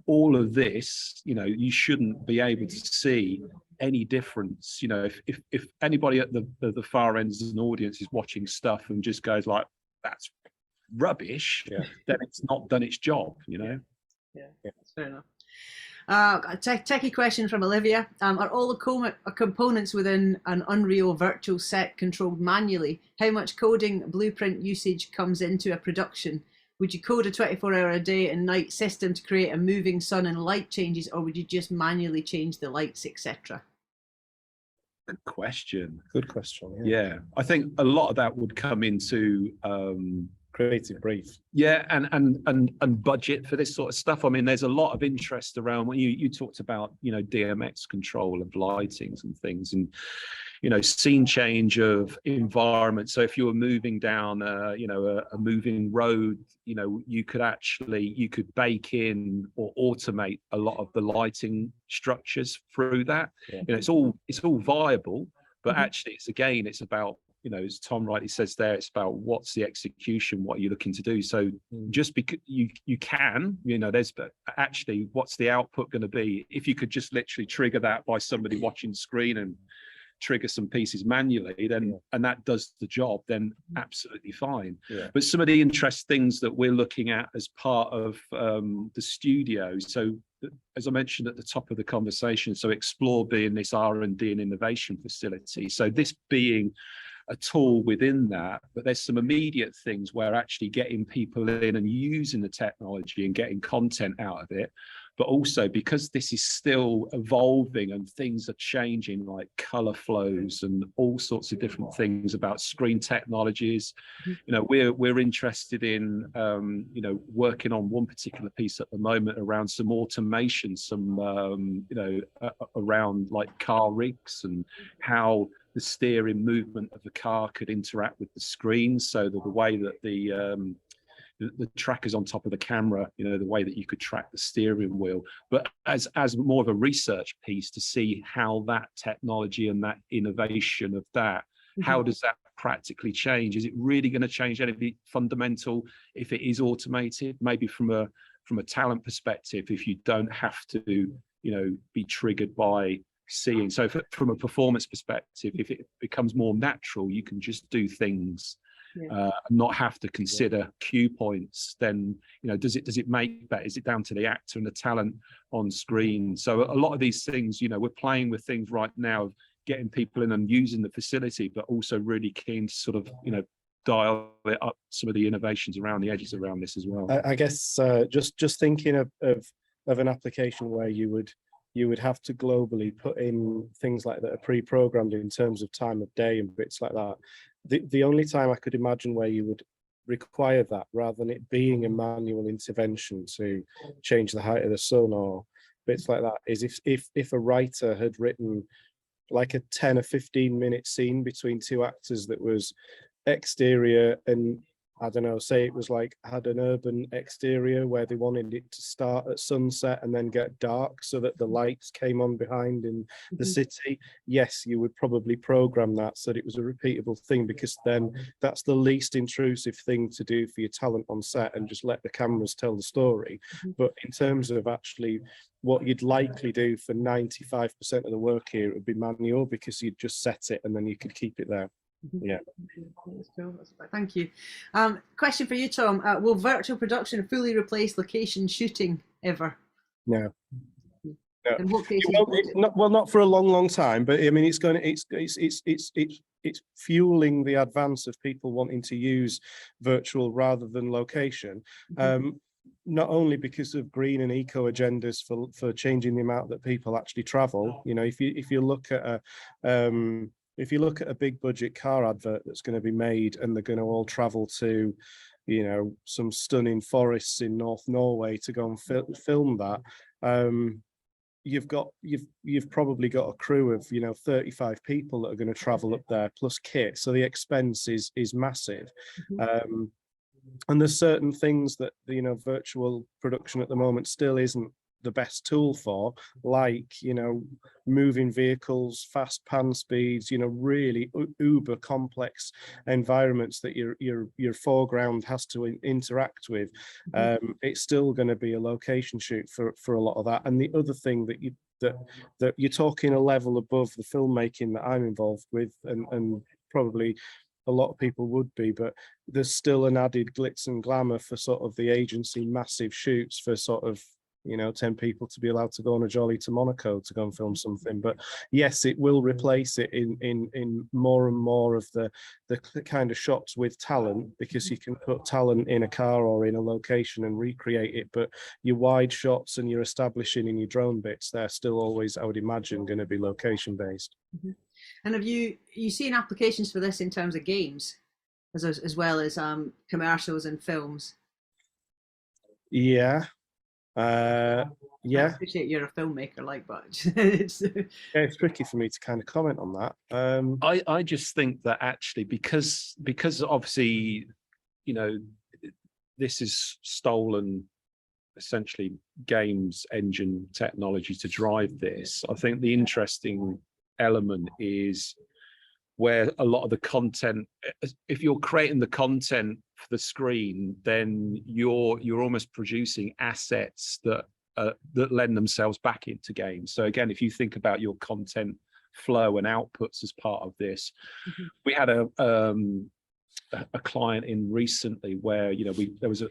all of this, you know, you shouldn't be able to see any difference. You know, if anybody at the far ends of an audience is watching stuff and just goes like, that's rubbish, then it's not done its job, you know? Yeah, that's fair enough. A techie question from Olivia. Are all the components within an Unreal virtual set controlled manually? How much coding blueprint usage comes into a production? Would you code a 24-hour-a-day and night system to create a moving sun and light changes, or would you just manually change the lights, etc.? Good question. Good question. Yeah, I think a lot of that would come into creative brief. Yeah, and budget for this sort of stuff. I mean, there's a lot of interest around when you talked about, you know, DMX control of lightings and things, and, you know, scene change of environment. So if you were moving down you know, a moving road, you know, you could bake in or automate a lot of the lighting structures through that. You know, it's all viable, but actually it's about, you know, as Tom rightly says there, it's about what's the execution, what are you looking to do. So just because you can, you know, but actually what's the output going to be? If you could just literally trigger that by somebody watching the screen and trigger some pieces manually, then and that does the job, then absolutely fine. But some of the interesting things that we're looking at as part of the studio, so as I mentioned at the top of the conversation, so Explore being this R&D and innovation facility, so this being a tool within that, but there's some immediate things where actually getting people in and using the technology and getting content out of it, but also because this is still evolving and things are changing, like color flows and all sorts of different things about screen technologies. You know, we're interested in you know, working on one particular piece at the moment around some automation, some you know, around like car rigs and how the steering movement of the car could interact with the screen, so that the way that the trackers on top of the camera, you know, the way that you could track the steering wheel, but as more of a research piece to see how that technology and that innovation of that, how does that practically change? Is it really going to change anything fundamental if it is automated? Maybe from a talent perspective, if you don't have to, you know, be triggered by seeing. So from a performance perspective, if it becomes more natural, you can just do things not have to consider cue points, then, you know, does it make that? Is it down to the actor and the talent on screen? So a lot of these things, you know, we're playing with things right now of getting people in and using the facility, but also really keen to sort of, you know, dial it up some of the innovations around the edges around this as well. I guess just thinking of an application where you would have to globally put in things like that are pre-programmed in terms of time of day and bits like that. The only time I could imagine where you would require that, rather than it being a manual intervention to change the height of the sun or bits like that, is if a writer had written like a 10 or 15 minute scene between two actors that was exterior and, I don't know, say it was like had an urban exterior where they wanted it to start at sunset and then get dark so that the lights came on behind in the city. Yes, you would probably program that so that it was a repeatable thing, because then that's the least intrusive thing to do for your talent on set and just let the cameras tell the story. But in terms of actually what you'd likely do for 95% of the work here, it would be manual, because you'd just set it and then you could keep it there. Yeah. That's cool. Thank you. Question for you, Tom. Will virtual production fully replace location shooting ever? No. In what cases? Not for a long time, but I mean, it's fueling the advance of people wanting to use virtual rather than location. Not only because of green and eco agendas for changing the amount that people actually travel. You know, if you look at a big budget car advert that's going to be made and they're going to all travel to, you know, some stunning forests in North Norway to go and film that. You've probably got a crew of, you know, 35 people that are going to travel up there plus kit, so the expense is massive. And there's certain things that, you know, virtual production at the moment still isn't the best tool for, like, you know, moving vehicles, fast pan speeds, you know, really uber complex environments that your foreground has to interact with. It's still going to be a location shoot for a lot of that. And the other thing that you're talking a level above the filmmaking that I'm involved with, and probably a lot of people would be, but there's still an added glitz and glamour for sort of the agency massive shoots for sort of, you know, 10 people to be allowed to go on a jolly to Monaco to go and film something. But yes, it will replace it in more and more of the kind of shots with talent, because you can put talent in a car or in a location and recreate it. But your wide shots and your establishing and your drone bits, they're still always, I would imagine, going to be location based. And have you seen applications for this in terms of games as well as commercials and films? Yeah. I Yeah, appreciate you're a filmmaker, like, but it's tricky for me to kind of comment on that. I just think that actually, because obviously, you know, this is stolen essentially games engine technology to drive this. I think the interesting element is where a lot of the content, if you're creating the content for the screen, then you're almost producing assets that lend themselves back into games. So again, if you think about your content flow and outputs as part of this, we had a client in recently where, you know, there was a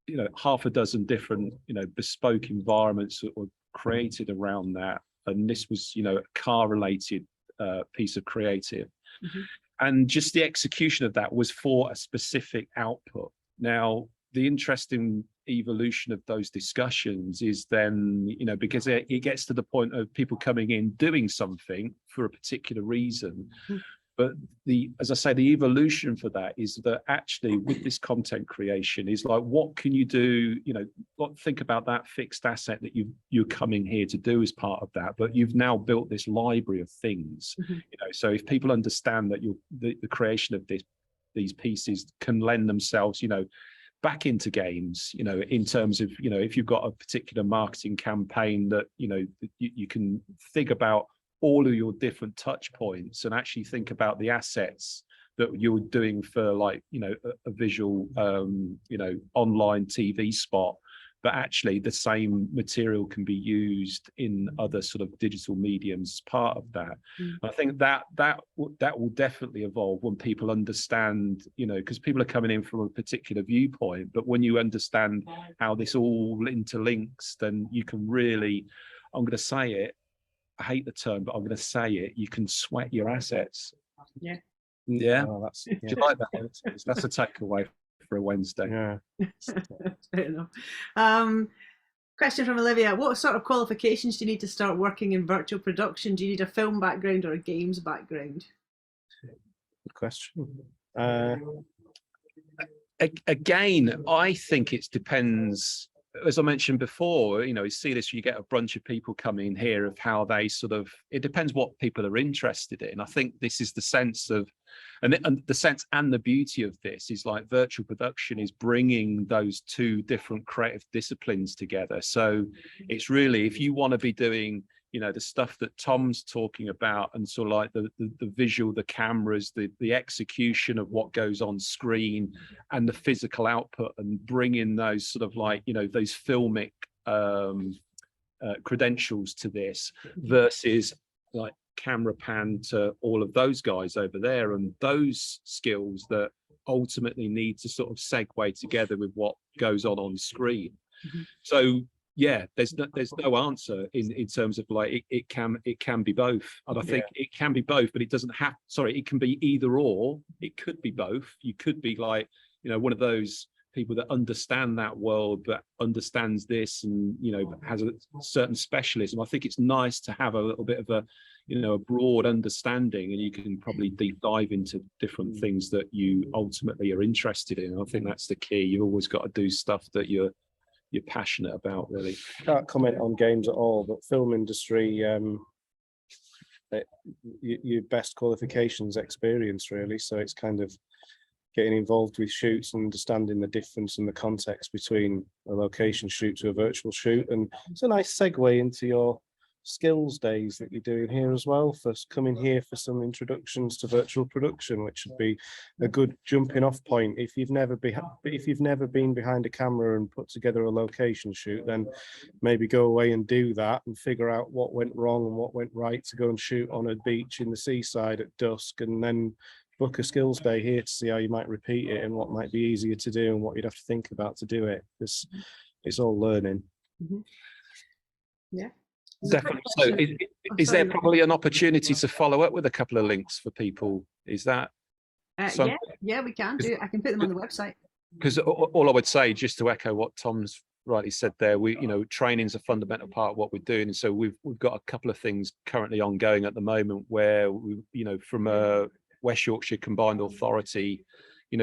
you know, half a dozen different, you know, bespoke environments that were created around that, and this was, you know, a car related piece of creative. And just the execution of that was for a specific output. Now, the interesting evolution of those discussions is then, you know, because it gets to the point of people coming in doing something for a particular reason. But as I say, the evolution for that is that actually with this content creation is like, what can you do? You know, think about that fixed asset that you're coming here to do as part of that, but you've now built this library of things. You know, so if people understand that the creation of these pieces can lend themselves, you know, back into games, you know, in terms of, you know, if you've got a particular marketing campaign that, you know, you can think about all of your different touch points and actually think about the assets that you're doing for, like, you know, a visual, you know, online TV spot, but actually the same material can be used in other sort of digital mediums as part of that. I think that will definitely evolve when people understand, you know, because people are coming in from a particular viewpoint, but when you understand how this all interlinks, then you can really, I'm going to say it, I hate the term, but I'm going to say it, you can sweat your assets. Yeah. Oh, Do you like that? That's a takeaway for a Wednesday. Yeah. Fair enough. Question from Olivia: what sort of qualifications do you need to start working in virtual production? Do you need a film background or a games background? Good question. Again, I think it depends. As I mentioned before, you know, you see this, you get a bunch of people coming here of how they sort of, it depends what people are interested in. I think this is the sense of, and the sense and the beauty of this is, like, virtual production is bringing those two different creative disciplines together. So it's really, if you want to be doing, you know, the stuff that Tom's talking about, and sort of like the visual, the cameras, the execution of what goes on screen and the physical output, and bringing those sort of, like, you know, those filmic credentials to this versus like camera pan to all of those guys over there, and those skills that ultimately need to sort of segue together with what goes on screen. So yeah, there's no answer in terms of, like, it can be both, and I think it can be both, but it doesn't have, sorry, it can be either or. It could be both. You could be, like, you know, one of those people that understand that world, that understands this, and has a certain specialism. I think it's nice to have a little bit of a a broad understanding, and you can probably deep dive into different things that you ultimately are interested in. I think that's the key. You've always got to do stuff that you're passionate about, really. Can't comment on games at all, but film industry, your best qualifications experience, really. So it's kind of getting involved with shoots and understanding the difference and the context between a location shoot to a virtual shoot. And it's a nice segue into your skills days that you're doing here as well, for coming here for some introductions to virtual production, which would be a good jumping off point. If you've never been behind a camera and put together a location shoot, then maybe go away and do that and figure out what went wrong and what went right to go and shoot on a beach in the seaside at dusk, and then book a skills day here to see how you might repeat it and what might be easier to do and what you'd have to think about to do it, because it's all learning. Yeah. Definitely. So is there probably an opportunity to follow up with a couple of links for people? Is that yeah, we can do. I can put them on the website. Because all I would say, just to echo what Tom's rightly said there, training is a fundamental part of what we're doing, and so we've got a couple of things currently ongoing at the moment where we, from a West Yorkshire Combined Authority,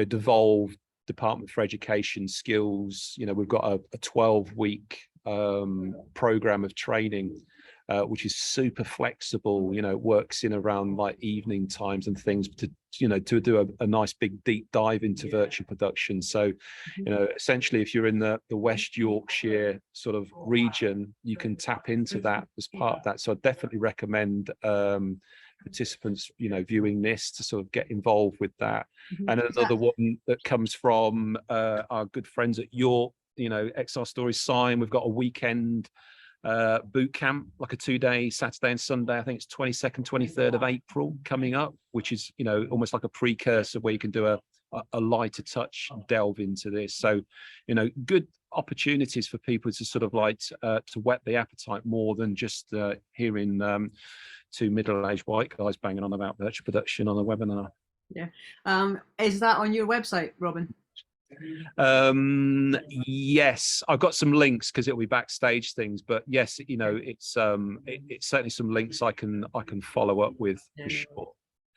devolved Department for Education skills. We've got a 12-week program of training, which is super flexible. It works in around like evening times and things to do a nice big deep dive into virtual production. So essentially, if you're in the West Yorkshire sort of region, you can tap into that as part of that. So I definitely recommend participants viewing this to sort of get involved with that. And another one that comes from our good friends at York, XR Stories Sign, we've got a weekend boot camp, like a 2-day Saturday and Sunday. I think it's 22nd, 23rd of April coming up, which is almost like a precursor where you can do a lighter touch delve into this. So good opportunities for people to sort of like to whet the appetite more than just hearing two middle-aged white guys banging on about virtual production on a webinar. Yeah. Is that on your website, Robin? Yes, I've got some links because it'll be backstage things, but yes, it's certainly some links I can follow up with for sure.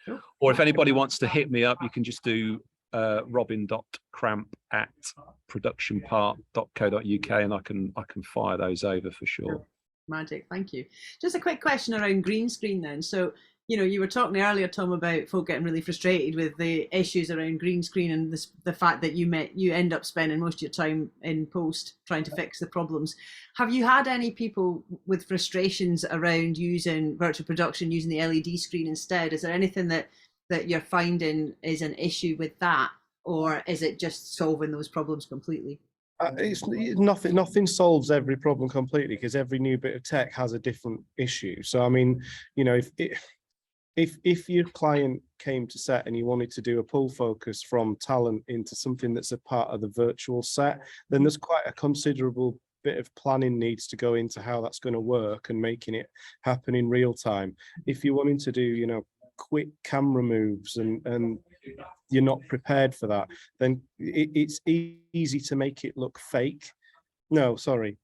Cool. Or if anybody wants to hit me up, you can just do robin.cramp@productionpart.co.uk and I can fire those over for sure. Magic, thank you. Just a quick question around green screen then. So you were talking earlier, Tom, about folk getting really frustrated with the issues around green screen and the fact that you end up spending most of your time in post trying to fix the problems. Have you had any people with frustrations around using virtual production, using the LED screen instead? Is there anything that you're finding is an issue with that, or is it just solving those problems completely? It's nothing solves every problem completely, because every new bit of tech has a different issue. So I mean, if your client came to set and you wanted to do a pull focus from talent into something that's a part of the virtual set, then there's quite a considerable bit of planning needs to go into how that's going to work and making it happen in real time. If you're wanting to do, quick camera moves and you're not prepared for that, then it's easy to make it look fake. No, sorry.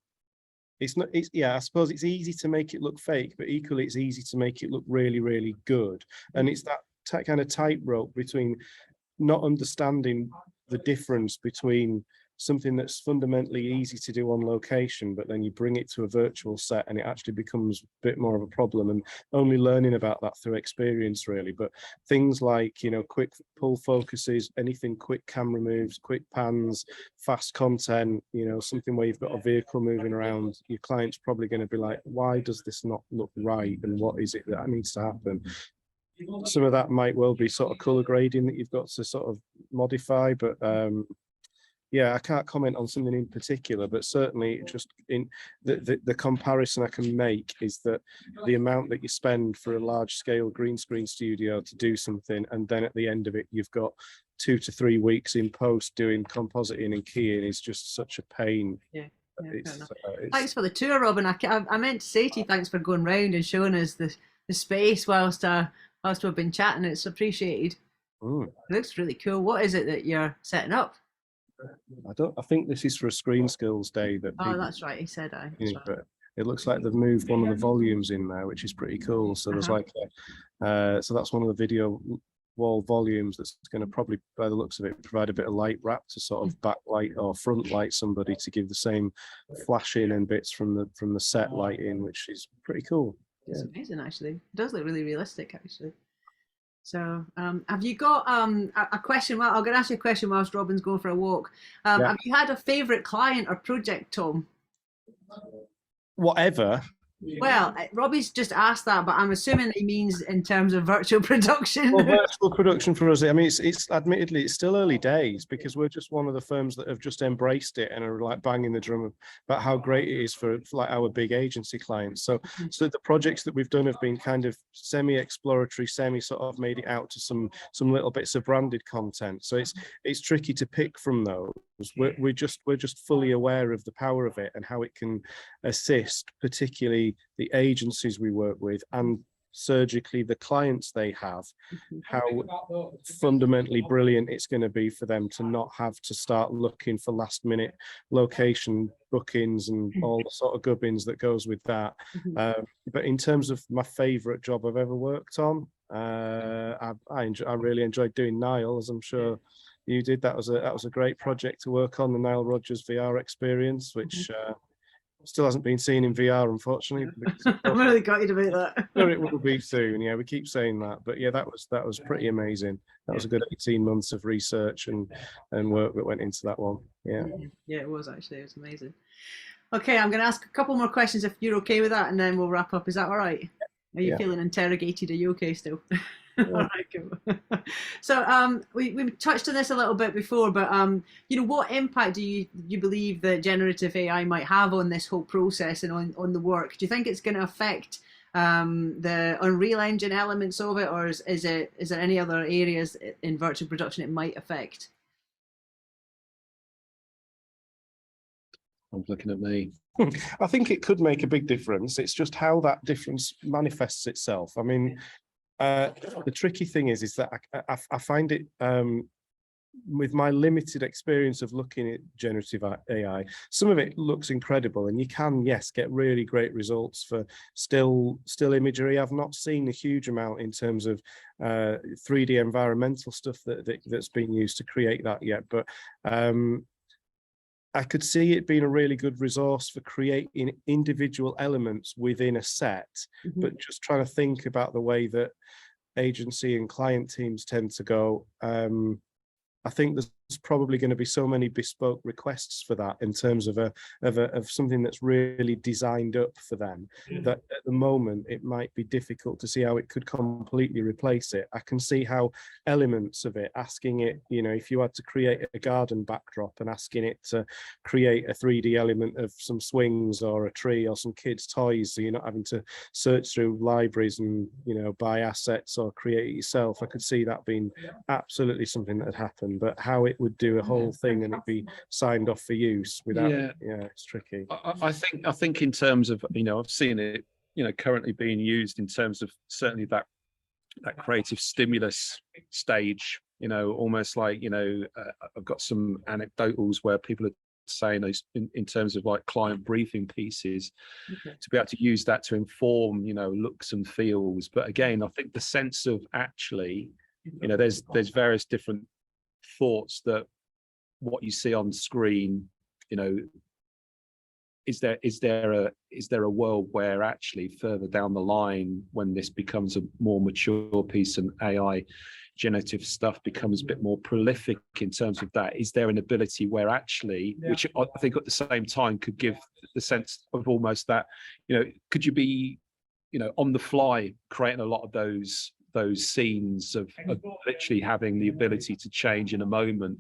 It's not, I suppose it's easy to make it look fake, but equally it's easy to make it look really, really good. And it's that kind of tightrope between not understanding the difference between something that's fundamentally easy to do on location, but then you bring it to a virtual set and it actually becomes a bit more of a problem, and only learning about that through experience, really. But things like, quick pull focuses, anything quick camera moves, quick pans, fast content, something where you've got a vehicle moving around, your client's probably going to be like, why does this not look right? And what is it that needs to happen? Some of that might well be sort of color grading that you've got to sort of modify, but yeah, I can't comment on something in particular, but certainly just in the comparison I can make is that the amount that you spend for a large scale green screen studio to do something, and then at the end of it, you've got 2 to 3 weeks in post doing compositing and keying, is just such a pain. Yeah. Thanks for the tour, Robin. I meant to say to you, thanks for going round and showing us the space whilst we've been chatting. It's appreciated. It looks really cool. What is it that you're setting up? I think this is for a screen skills day that Oh, people, that's right. He said I. you That's know, right. but it looks like they've moved one of the volumes in there, which is pretty cool. So there's like so that's one of the video wall volumes that's going to probably, by the looks of it, provide a bit of light wrap to sort of backlight or front light somebody to give the same flash in and bits from the set light in, which is pretty cool. It's amazing, actually. It does look really realistic, actually. So, have you got a question? Well, I'm going to ask you a question whilst Robin's going for a walk. Have you had a favourite client or project, Tom? Whatever. Well, Robbie's just asked that, but I'm assuming he means in terms of virtual production. Well, virtual production for us, I mean, it's admittedly, it's still early days because we're just one of the firms that have just embraced it and are like banging the drum about how great it is for like our big agency clients. So the projects that we've done have been kind of semi-exploratory, semi sort of made it out to some little bits of branded content. So it's tricky to pick from those. We're just fully aware of the power of it and how it can assist, particularly the agencies we work with and surgically the clients they have, how fundamentally brilliant it's going to be for them to not have to start looking for last minute location bookings and all the sort of gubbins that goes with that. But in terms of my favorite job I've ever worked on, I really enjoyed doing Nile, as I'm sure you did. That was a great project to work on, the Nile Rodgers VR experience, which still hasn't been seen in VR, unfortunately. I'm really gutted about that. Sure, it will be soon. Yeah, we keep saying that, but yeah, that was pretty amazing. That was a good 18 months of research and work that went into that one. Yeah. Yeah, it was actually. It was amazing. Okay, I'm going to ask a couple more questions if you're okay with that, and then we'll wrap up. Is that all right? Are you feeling interrogated? Are you okay still? All right, cool. So we touched on this a little bit before, but you know, what impact do you believe that generative AI might have on this whole process and on the work? Do you think it's going to affect the Unreal Engine elements of it, or is there any other areas in virtual production it might affect? I'm looking at me. I think it could make a big difference. It's just how that difference manifests itself. I mean, the tricky thing is that I find it, with my limited experience of looking at generative AI, some of it looks incredible, and you can, yes, get really great results for still imagery. I've not seen a huge amount in terms of 3D environmental stuff that's been used to create that yet, but I could see it being a really good resource for creating individual elements within a set, but just trying to think about the way that agency and client teams tend to go. I think there's probably going to be so many bespoke requests for that in terms of something that's really designed up for them, that at the moment it might be difficult to see how it could completely replace it. I can see how elements of it, asking it, you know, if you had to create a garden backdrop and asking it to create a 3D element of some swings or a tree or some kids' toys, so you're not having to search through libraries and, you know, buy assets or create it yourself. I could see that being absolutely something that had happened, but how it would do a whole thing and it'd be signed off for use without, it's tricky. I think in terms of, you know, I've seen it, you know, currently being used in terms of certainly that creative stimulus stage, you know, almost like, you know, I've got some anecdotals where people are saying those in terms of like client briefing pieces, to be able to use that to inform, you know, looks and feels. But again, I think the sense of actually, you know, there's various different thoughts that what you see on screen, you know, is there a world where actually further down the line, when this becomes a more mature piece and AI generative stuff becomes a bit more prolific in terms of that, is there an ability where actually, which I think at the same time could give the sense of almost that, you know, could you be, you know, on the fly creating a lot of those scenes of literally having the ability to change in a moment,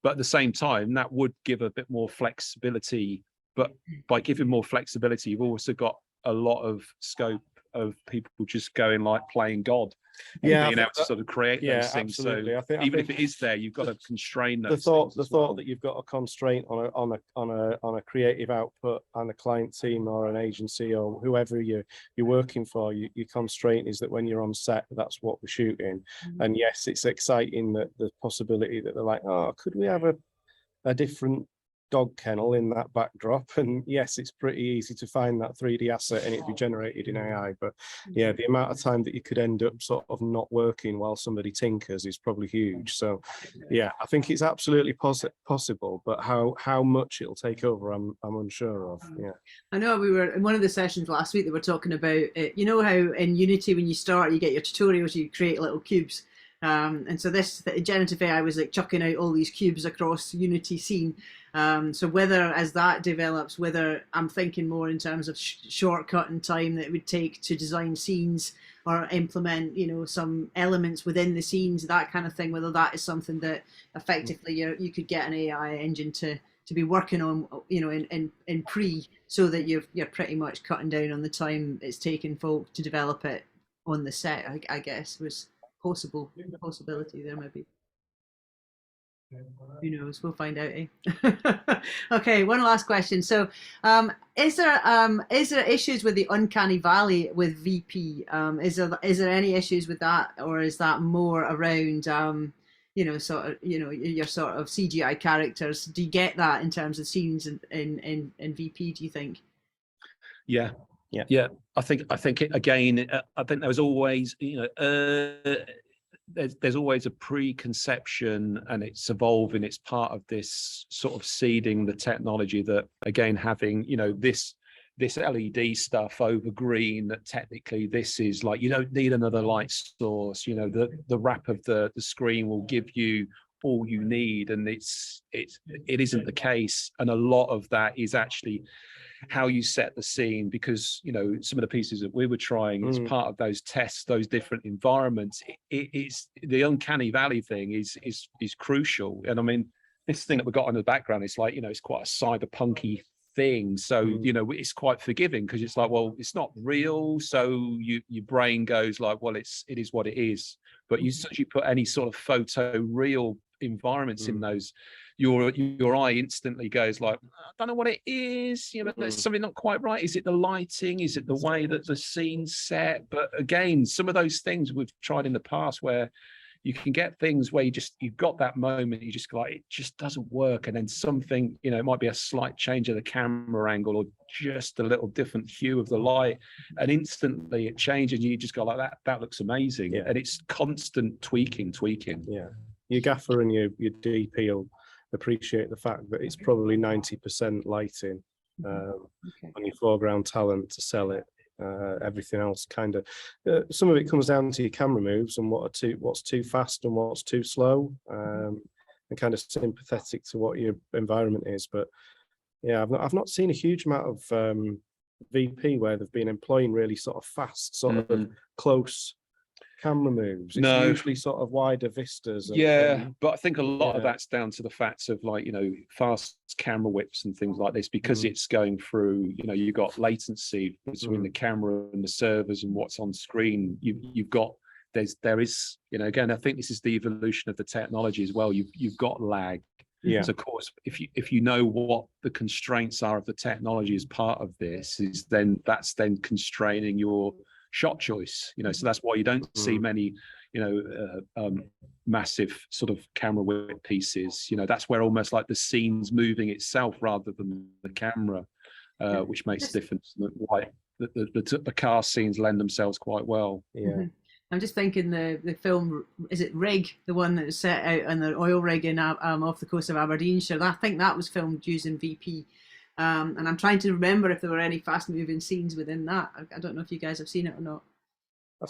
but at the same time that would give a bit more flexibility. But by giving more flexibility, you've also got a lot of scope of people just going like playing God, being able to sort of create those things. Absolutely. So I even think if it is there, you've got to constrain those. The thought that you've got a constraint on a creative output and a client team or an agency or whoever you're working for, your constraint is that when you're on set, that's what we're shooting. And yes, it's exciting that the possibility that they're like, oh, could we have a a different dog kennel in that backdrop, and yes, it's pretty easy to find that 3D asset and it'd be generated in AI, but yeah, the amount of time that you could end up sort of not working while somebody tinkers is probably huge. So yeah, I think it's absolutely possible, but how much it'll take over, I'm unsure of. Yeah, I know we were in one of the sessions last week, they were talking about it. You know how in Unity when you start you get your tutorials, you create little cubes. And so this generative AI was like chucking out all these cubes across Unity scene. So whether as that develops, whether I'm thinking more in terms of shortcut and time that it would take to design scenes or implement, you know, some elements within the scenes, that kind of thing, whether that is something that effectively you could get an AI engine to be working on, you know, in pre, so that you're pretty much cutting down on the time it's taken folk to develop it on the set, I guess was possibility there maybe. Who knows? We'll find out, eh? Okay, one last question. So, is there issues with the uncanny valley with VP? Is there any issues with that, or is that more around you know, sort of, you know, your sort of CGI characters? Do you get that in terms of scenes in VP? Do you think? Yeah. I think it, again, I think there was always, you know, there's always a preconception, and it's evolving. It's part of this sort of seeding the technology that, again, having, you know, this LED stuff over green, that technically this is like, you don't need another light source. You know, the wrap of the screen will give you all you need, and it isn't the case. And a lot of that is actually how you set the scene, because, you know, some of the pieces that we were trying as part of those tests, those different environments, it's the uncanny valley thing is crucial. And I mean, this thing that we got on the background is like, you know, it's quite a cyberpunky thing, so you know, it's quite forgiving, because it's like, well, it's not real, so your brain goes like, well, it is what it is. But you put any sort of photo real environments in those, your eye instantly goes like, I don't know what it is, you know, there's something not quite right. Is it the lighting? Is it the way that the scene's set? But again, some of those things we've tried in the past, where you can get things where you've got that moment, you just go like, it just doesn't work. And then something, you know, it might be a slight change of the camera angle, or just a little different hue of the light, and instantly it changes. You just go like, that looks amazing. Yeah. And it's constant tweaking. Yeah. Your gaffer and your DP will appreciate the fact that it's probably 90% lighting on your foreground talent to sell it. Everything else kind of, some of it comes down to your camera moves and what's too fast and what's too slow, and kind of sympathetic to what your environment is. But yeah, I've not seen a huge amount of VP where they've been employing really sort of fast, sort of close camera moves. It's usually sort of wider vistas. But I think a lot of that's down to the fact of, like, you know, fast camera whips and things like this, because it's going through, you know, you've got latency between the camera and the servers and what's on screen. You've got, there is, you know, again, I think this is the evolution of the technology as well. You've got lag. Yeah. So of course, if you know what the constraints are of the technology as part of this, that's then constraining your shot choice, you know. So that's why you don't see many, you know, massive sort of camera whip pieces. You know, that's where almost like the scene's moving itself rather than the camera, which makes a difference. Why the car scenes lend themselves quite well. Yeah. I'm just thinking the film, is it Rig, the one that was set out on the oil rig in off the coast of Aberdeenshire? I think that was filmed using VP. And I'm trying to remember if there were any fast moving scenes within that. I don't know if you guys have seen it or not. I've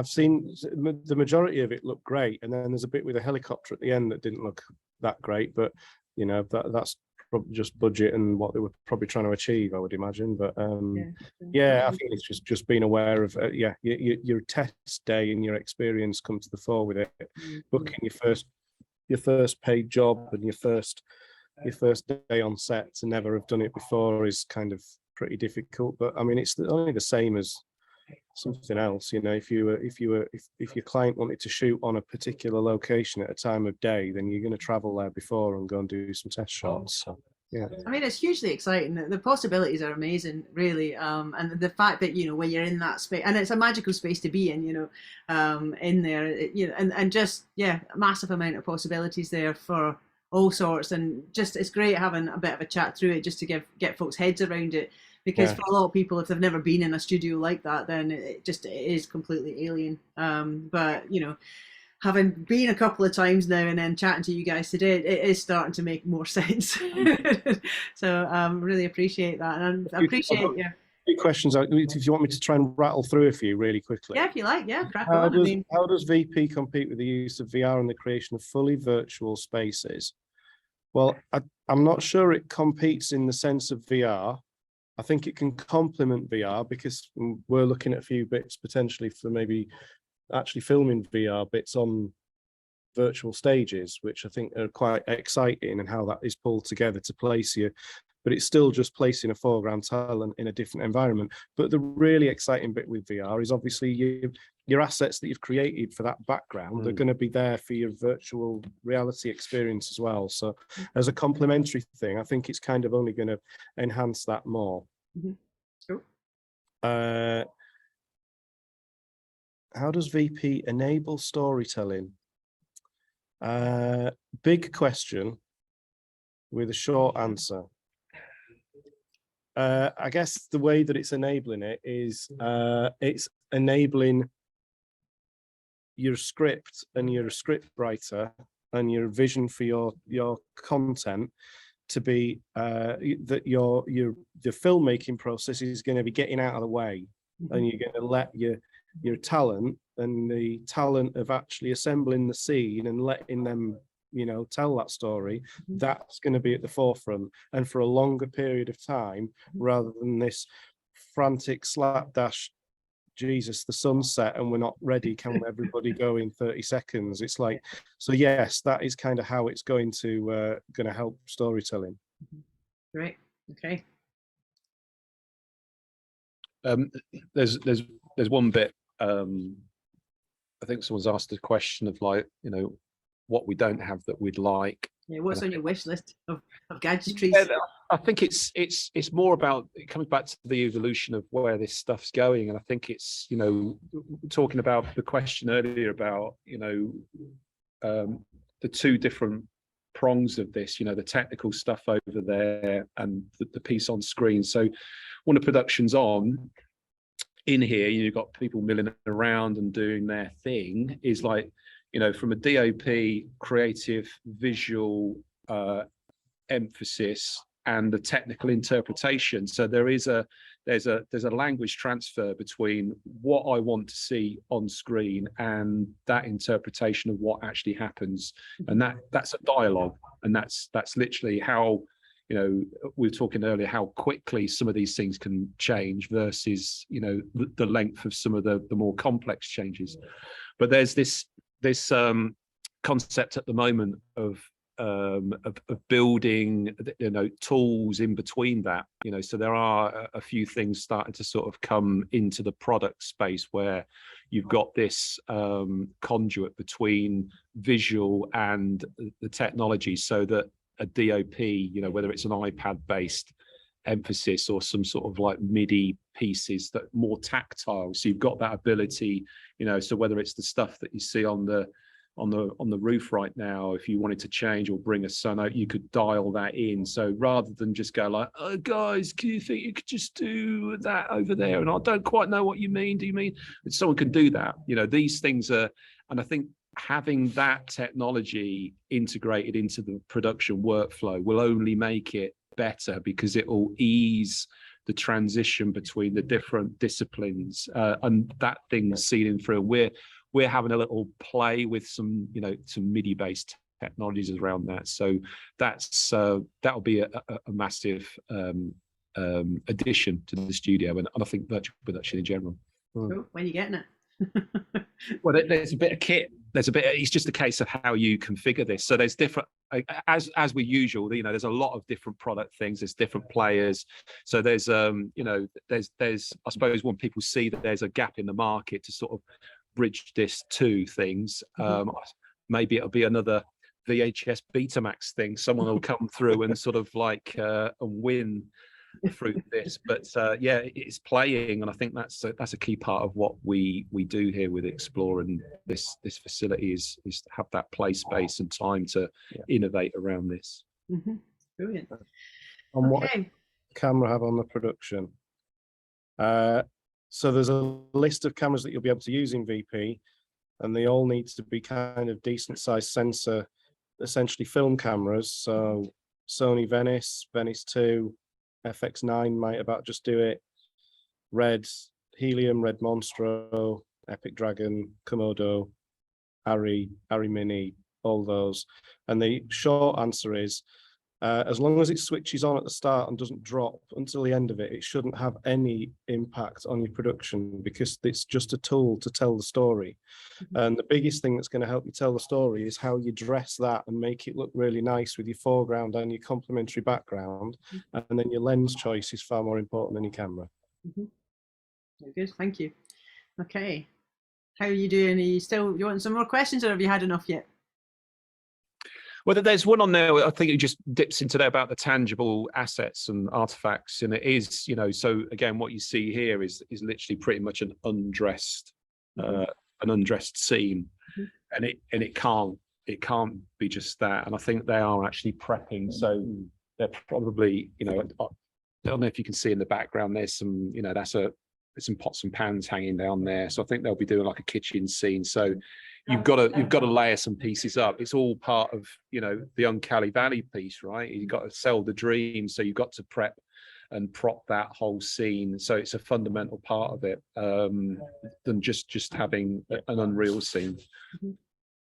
seen the majority of it looked great, and then there's a bit with a helicopter at the end that didn't look that great, but you know, that's probably just budget and what they were probably trying to achieve, I would imagine. But I think it's just being aware of your test day and your experience come to the fore with it. Booking your first paid job and your first day on set to never have done it before is kind of pretty difficult. But I mean, it's only the same as something else, you know. If your client wanted to shoot on a particular location at a time of day, then you're going to travel there before and go and do some test shots. So yeah, I mean, it's hugely exciting. The possibilities are amazing, really. And the fact that, you know, when you're in that space, and it's a magical space to be in, you know, in there, you know, and just, a massive amount of possibilities there for all sorts, and just it's great having a bit of a chat through it just to get folks' heads around it, because for a lot of people, if they've never been in a studio like that, then it is completely alien. But you know, having been a couple of times now and then chatting to you guys today, it is starting to make more sense. So really appreciate that, and I appreciate Few questions. If you want me to try and rattle through a few really quickly. Yeah, if you like, yeah, crack How on. does VP compete with the use of VR and the creation of fully virtual spaces? Well, I'm not sure it competes in the sense of VR. I think it can complement VR, because we're looking at a few bits potentially for maybe actually filming VR bits on virtual stages, which I think are quite exciting, and how that is pulled together to place you. But it's still just placing a foreground talent in a different environment. But the really exciting bit with VR is obviously your assets that you've created for that background are going to be there for your virtual reality experience as well. So as a complementary thing, I think it's kind of only going to enhance that more. Cool. How does VP enable storytelling? Big question with a short answer. I guess the way that it's enabling it is it's enabling your script and your script writer and your vision for your content to be that the filmmaking process is going to be getting out of the way, and you're going to let your talent and the talent of actually assembling the scene and letting them, you know, tell that story, that's going to be at the forefront and for a longer period of time, rather than this frantic slapdash, Jesus, the sunset and we're not ready, can everybody go in 30 seconds? It's like, so yes, that is kind of how it's going to help storytelling. Great. Okay. There's one bit, I think someone's asked a question of, like, you know, what we don't have that we'd like. Yeah, what's on your wish list of gadgetries? Yeah, I think it's more about, it comes back to the evolution of where this stuff's going, and I think it's, you know, talking about the question earlier about, you know, the two different prongs of this, you know, the technical stuff over there and the piece on screen. So when the production's on, in here, you've got people milling around and doing their thing, is like, you know, from a DOP creative visual emphasis and the technical interpretation. So there's a language transfer between what I want to see on screen and that interpretation of what actually happens, and that's a dialogue, and that's literally how, you know, we were talking earlier how quickly some of these things can change versus, you know, the length of some of the more complex changes. But there's this concept at the moment of building, you know, tools in between that, you know. So there are a few things starting to sort of come into the product space where you've got this conduit between visual and the technology, so that a DOP, you know, whether it's an iPad based emphasis or some sort of like MIDI pieces that are more tactile, so you've got that ability, you know. So whether it's the stuff that you see on the roof right now, if you wanted to change or bring a sun out, you could dial that in. So rather than just go like, oh guys, do you think you could just do that over there, and I don't quite know what you mean, do you mean? Someone can do that, you know. These things are, and I think having that technology integrated into the production workflow will only make it better, because it will ease the transition between the different disciplines, and that thing's seen through. We're having a little play with some, you know, some MIDI based technologies around that. So that's that'll be a massive addition to the studio, and I think virtual production in general. Cool. When are you getting it? Well, there's a bit of kit. There's a bit. It's just a case of how you configure this. So there's different, as with usual. You know, there's a lot of different product things. There's different players. So there's you know, there's I suppose when people see that there's a gap in the market to sort of bridge this to things, maybe it'll be another VHS Betamax thing. Someone will come through and sort of like and win the fruit of this. But yeah, it's playing, and I think that's a key part of what we do here with Explore, and this facility is to have that play space and time to innovate around this. Brilliant. And what camera have on the production? So there's a list of cameras that you'll be able to use in VP, and they all need to be kind of decent sized sensor, essentially film cameras. So Sony Venice, Venice 2, FX9 might about just do it. Red Helium, Red Monstro, Epic Dragon, Komodo, Arri Mini, all those. And the short answer is, as long as it switches on at the start and doesn't drop until the end of it, it shouldn't have any impact on your production, because it's just a tool to tell the story. And the biggest thing that's going to help you tell the story is how you dress that and make it look really nice with your foreground and your complementary background. And then your lens choice is far more important than your camera. Very good, thank you. Okay, how are you doing? You want some more questions, or have you had enough yet? Well, there's one on there, I think it just dips into there about the tangible assets and artifacts. And it is, so again, what you see here is literally pretty much an undressed scene. And it can't be just that. And I think they are actually prepping. So they're probably, I don't know if you can see in the background, there's some, there's some pots and pans hanging down there. So I think they'll be doing like a kitchen scene. So you've got to layer some pieces up. It's all part of the Uncanny Valley piece, right? You've got to sell the dream, so you've got to prep and prop that whole scene. So it's a fundamental part of it, than just having an unreal scene.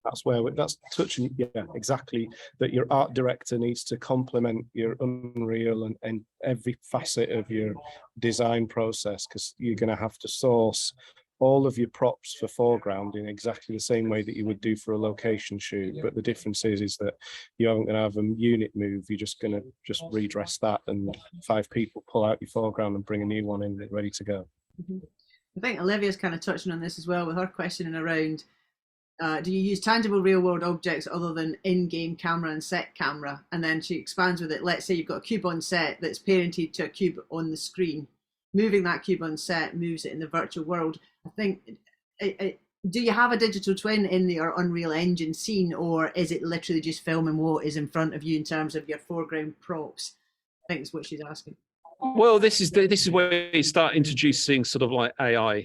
That's touching, exactly, that your art director needs to complement your Unreal and every facet of your design process, because you're going to have to source all of your props for foreground in exactly the same way that you would do for a location shoot. But the difference is that you aren't going to have a unit move. You're just going to redress that, and 5 people pull out your foreground and bring a new one in ready to go. I think Olivia's kind of touching on this as well with her questioning around, do you use tangible real world objects other than in-game camera and set camera? And then she expands with it. Let's say you've got a cube on set that's parented to a cube on the screen. Moving that cube on set moves it in the virtual world. I think, do you have a digital twin in your Unreal Engine scene, or is it literally just filming what is in front of you in terms of your foreground props? I think is what she's asking. Well, this is where you start introducing sort of like AR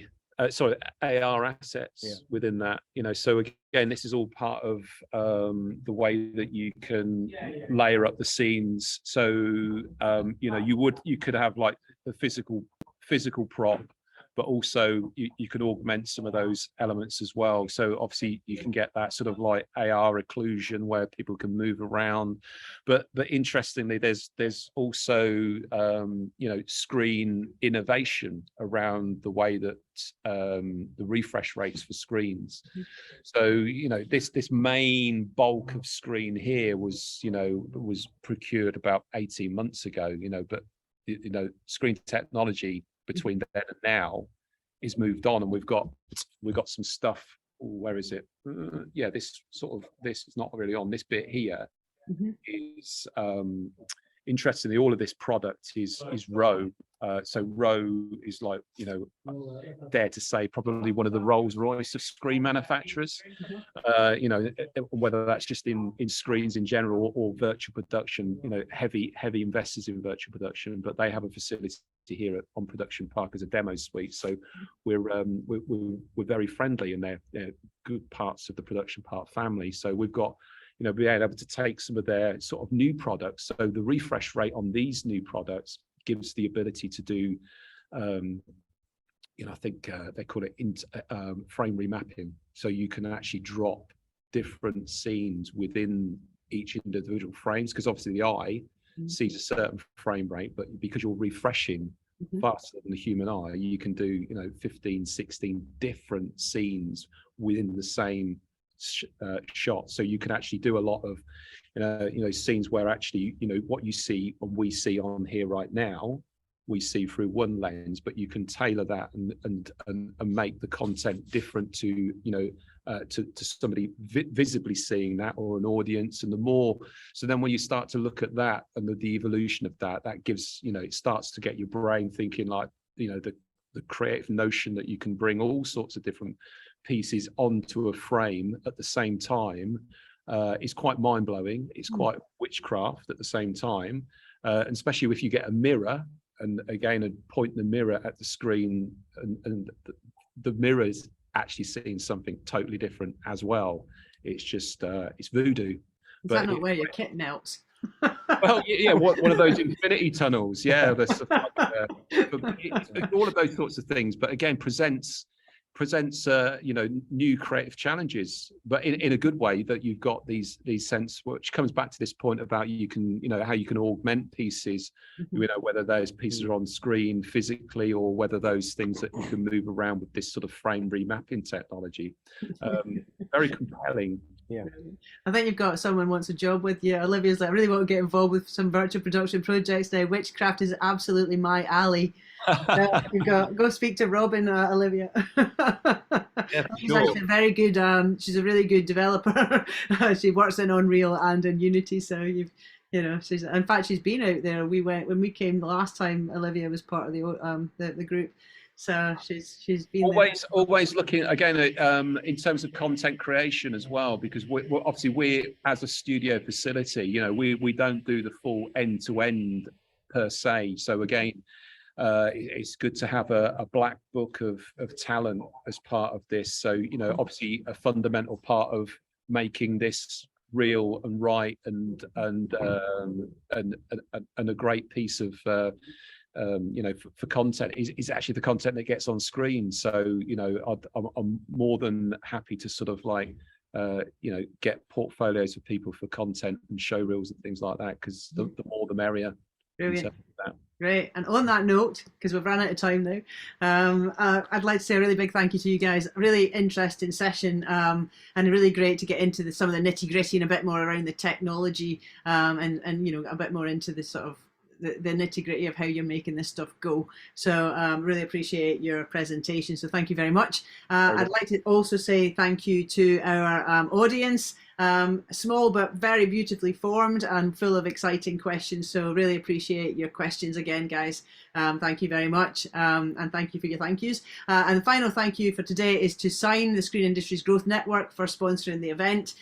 assets within that. So again, this is all part of the way that you can layer up the scenes. So you could have like the physical prop, but also you can augment some of those elements as well. So obviously you can get that sort of like AR occlusion where people can move around. But interestingly, there's also screen innovation around the way that the refresh rates for screens. So this main bulk of screen here was procured about 18 months ago. But screen technology between then and now is moved on, and we've got some stuff. Where is it? This is not really on this bit here. Is interestingly, all of this product is Row. So Row is like, dare to say, probably one of the Rolls Royce of screen manufacturers. Whether that's just in screens in general or virtual production, heavy investors in virtual production, but they have a facility here on Production Park as a demo suite. So we're very friendly, and they're good parts of the Production Park family. So we've got, being able to take some of their sort of new products. So the refresh rate on these new products gives the ability to do, I think they call it frame remapping. So you can actually drop different scenes within each individual frames, because obviously the eye sees a certain frame rate, but because you're refreshing faster than the human eye, you can do 15, 16 different scenes within the same shot. So you can actually do a lot of scenes where actually what you see and we see on here right now we see through one lens, but you can tailor that and make the content different to, you know, to somebody visibly seeing that, or an audience. And the more, so then when you start to look at that and the evolution of that, that gives, you know, it starts to get your brain thinking, like, you know, the creative notion that you can bring all sorts of different pieces onto a frame at the same time is quite mind-blowing. It's quite witchcraft at the same time, and especially if you get a mirror, and again, a point the mirror at the screen, and the mirror is actually seeing something totally different as well. It's just it's voodoo. Is but that not where your kit melts? Well, yeah, one of those infinity tunnels, yeah. There's all of those sorts of things, but again, presents you know, new creative challenges, but in a good way, that you've got these sense, which comes back to this point about you can, you know, how you can augment pieces, you know, whether those pieces are on screen physically, or whether those things that you can move around with this sort of frame remapping technology. Very compelling. Yeah, I think you've got someone wants a job with you. Olivia's like, I really want to get involved with some virtual production projects now. Witchcraft is absolutely my alley. You've got, go speak to Robin, Olivia. Yeah, She's actually very good. She's a really good developer. She works in Unreal and in Unity. So you know, she's, in fact, she's been out there. We went when we came the last time. Olivia was part of the group. So she's been always looking again at, in terms of content creation as well, because we're as a studio facility, you know, we don't do the full end to end per se. So again, it's good to have a black book of talent as part of this. So, you know, obviously a fundamental part of making this real and right and a great piece of you know, for content is actually the content that gets on screen. So, you know, I'm more than happy to sort of like you know, get portfolios of people for content and show reels and things like that, because the more the merrier. Brilliant. Great. And on that note, because we've run out of time now, I'd like to say a really big thank you to you guys. A really interesting session, and really great to get into some of the nitty gritty and a bit more around the technology, and you know, a bit more into the sort of the nitty gritty of how you're making this stuff go. So really appreciate your presentation. So thank you very much. I'd like to also say thank you to our audience. Small but very beautifully formed and full of exciting questions. So really appreciate your questions again, guys. Thank you very much, and thank you for your thank yous. And the final thank you for today is to Sign, the Screen Industries Growth Network, for sponsoring the event,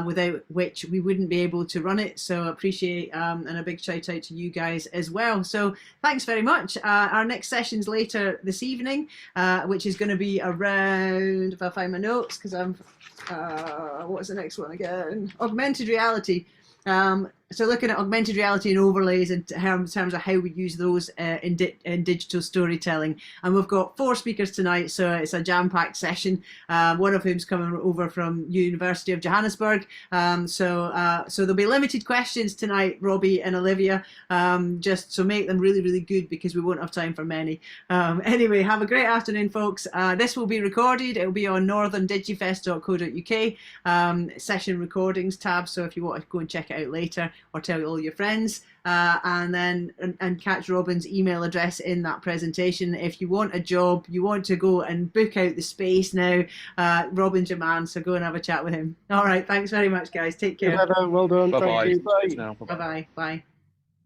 without which we wouldn't be able to run it. So appreciate, and a big shout out to you guys as well. So thanks very much. Our next session's later this evening, which is going to be around, if I find my notes, because I'm what's the next one again? Augmented reality. So looking at augmented reality and overlays in terms of how we use those in digital storytelling. And we've got 4 speakers tonight, so it's a jam-packed session, one of whom's coming over from University of Johannesburg. So there'll be limited questions tonight, Robbie and Olivia, just so make them really, really good, because we won't have time for many. Anyway, have a great afternoon, folks. This will be recorded. It'll be on northerndigifest.co.uk, session recordings tab, so if you want to go and check it out later, or tell all your friends, and catch Robin's email address in that presentation. If you want a job, you want to go and book out the space now, Robin's your man, so go and have a chat with him. All right, thanks very much, guys. Take care. Well done. Bye-bye. Thank you. Bye. Bye-bye. Bye.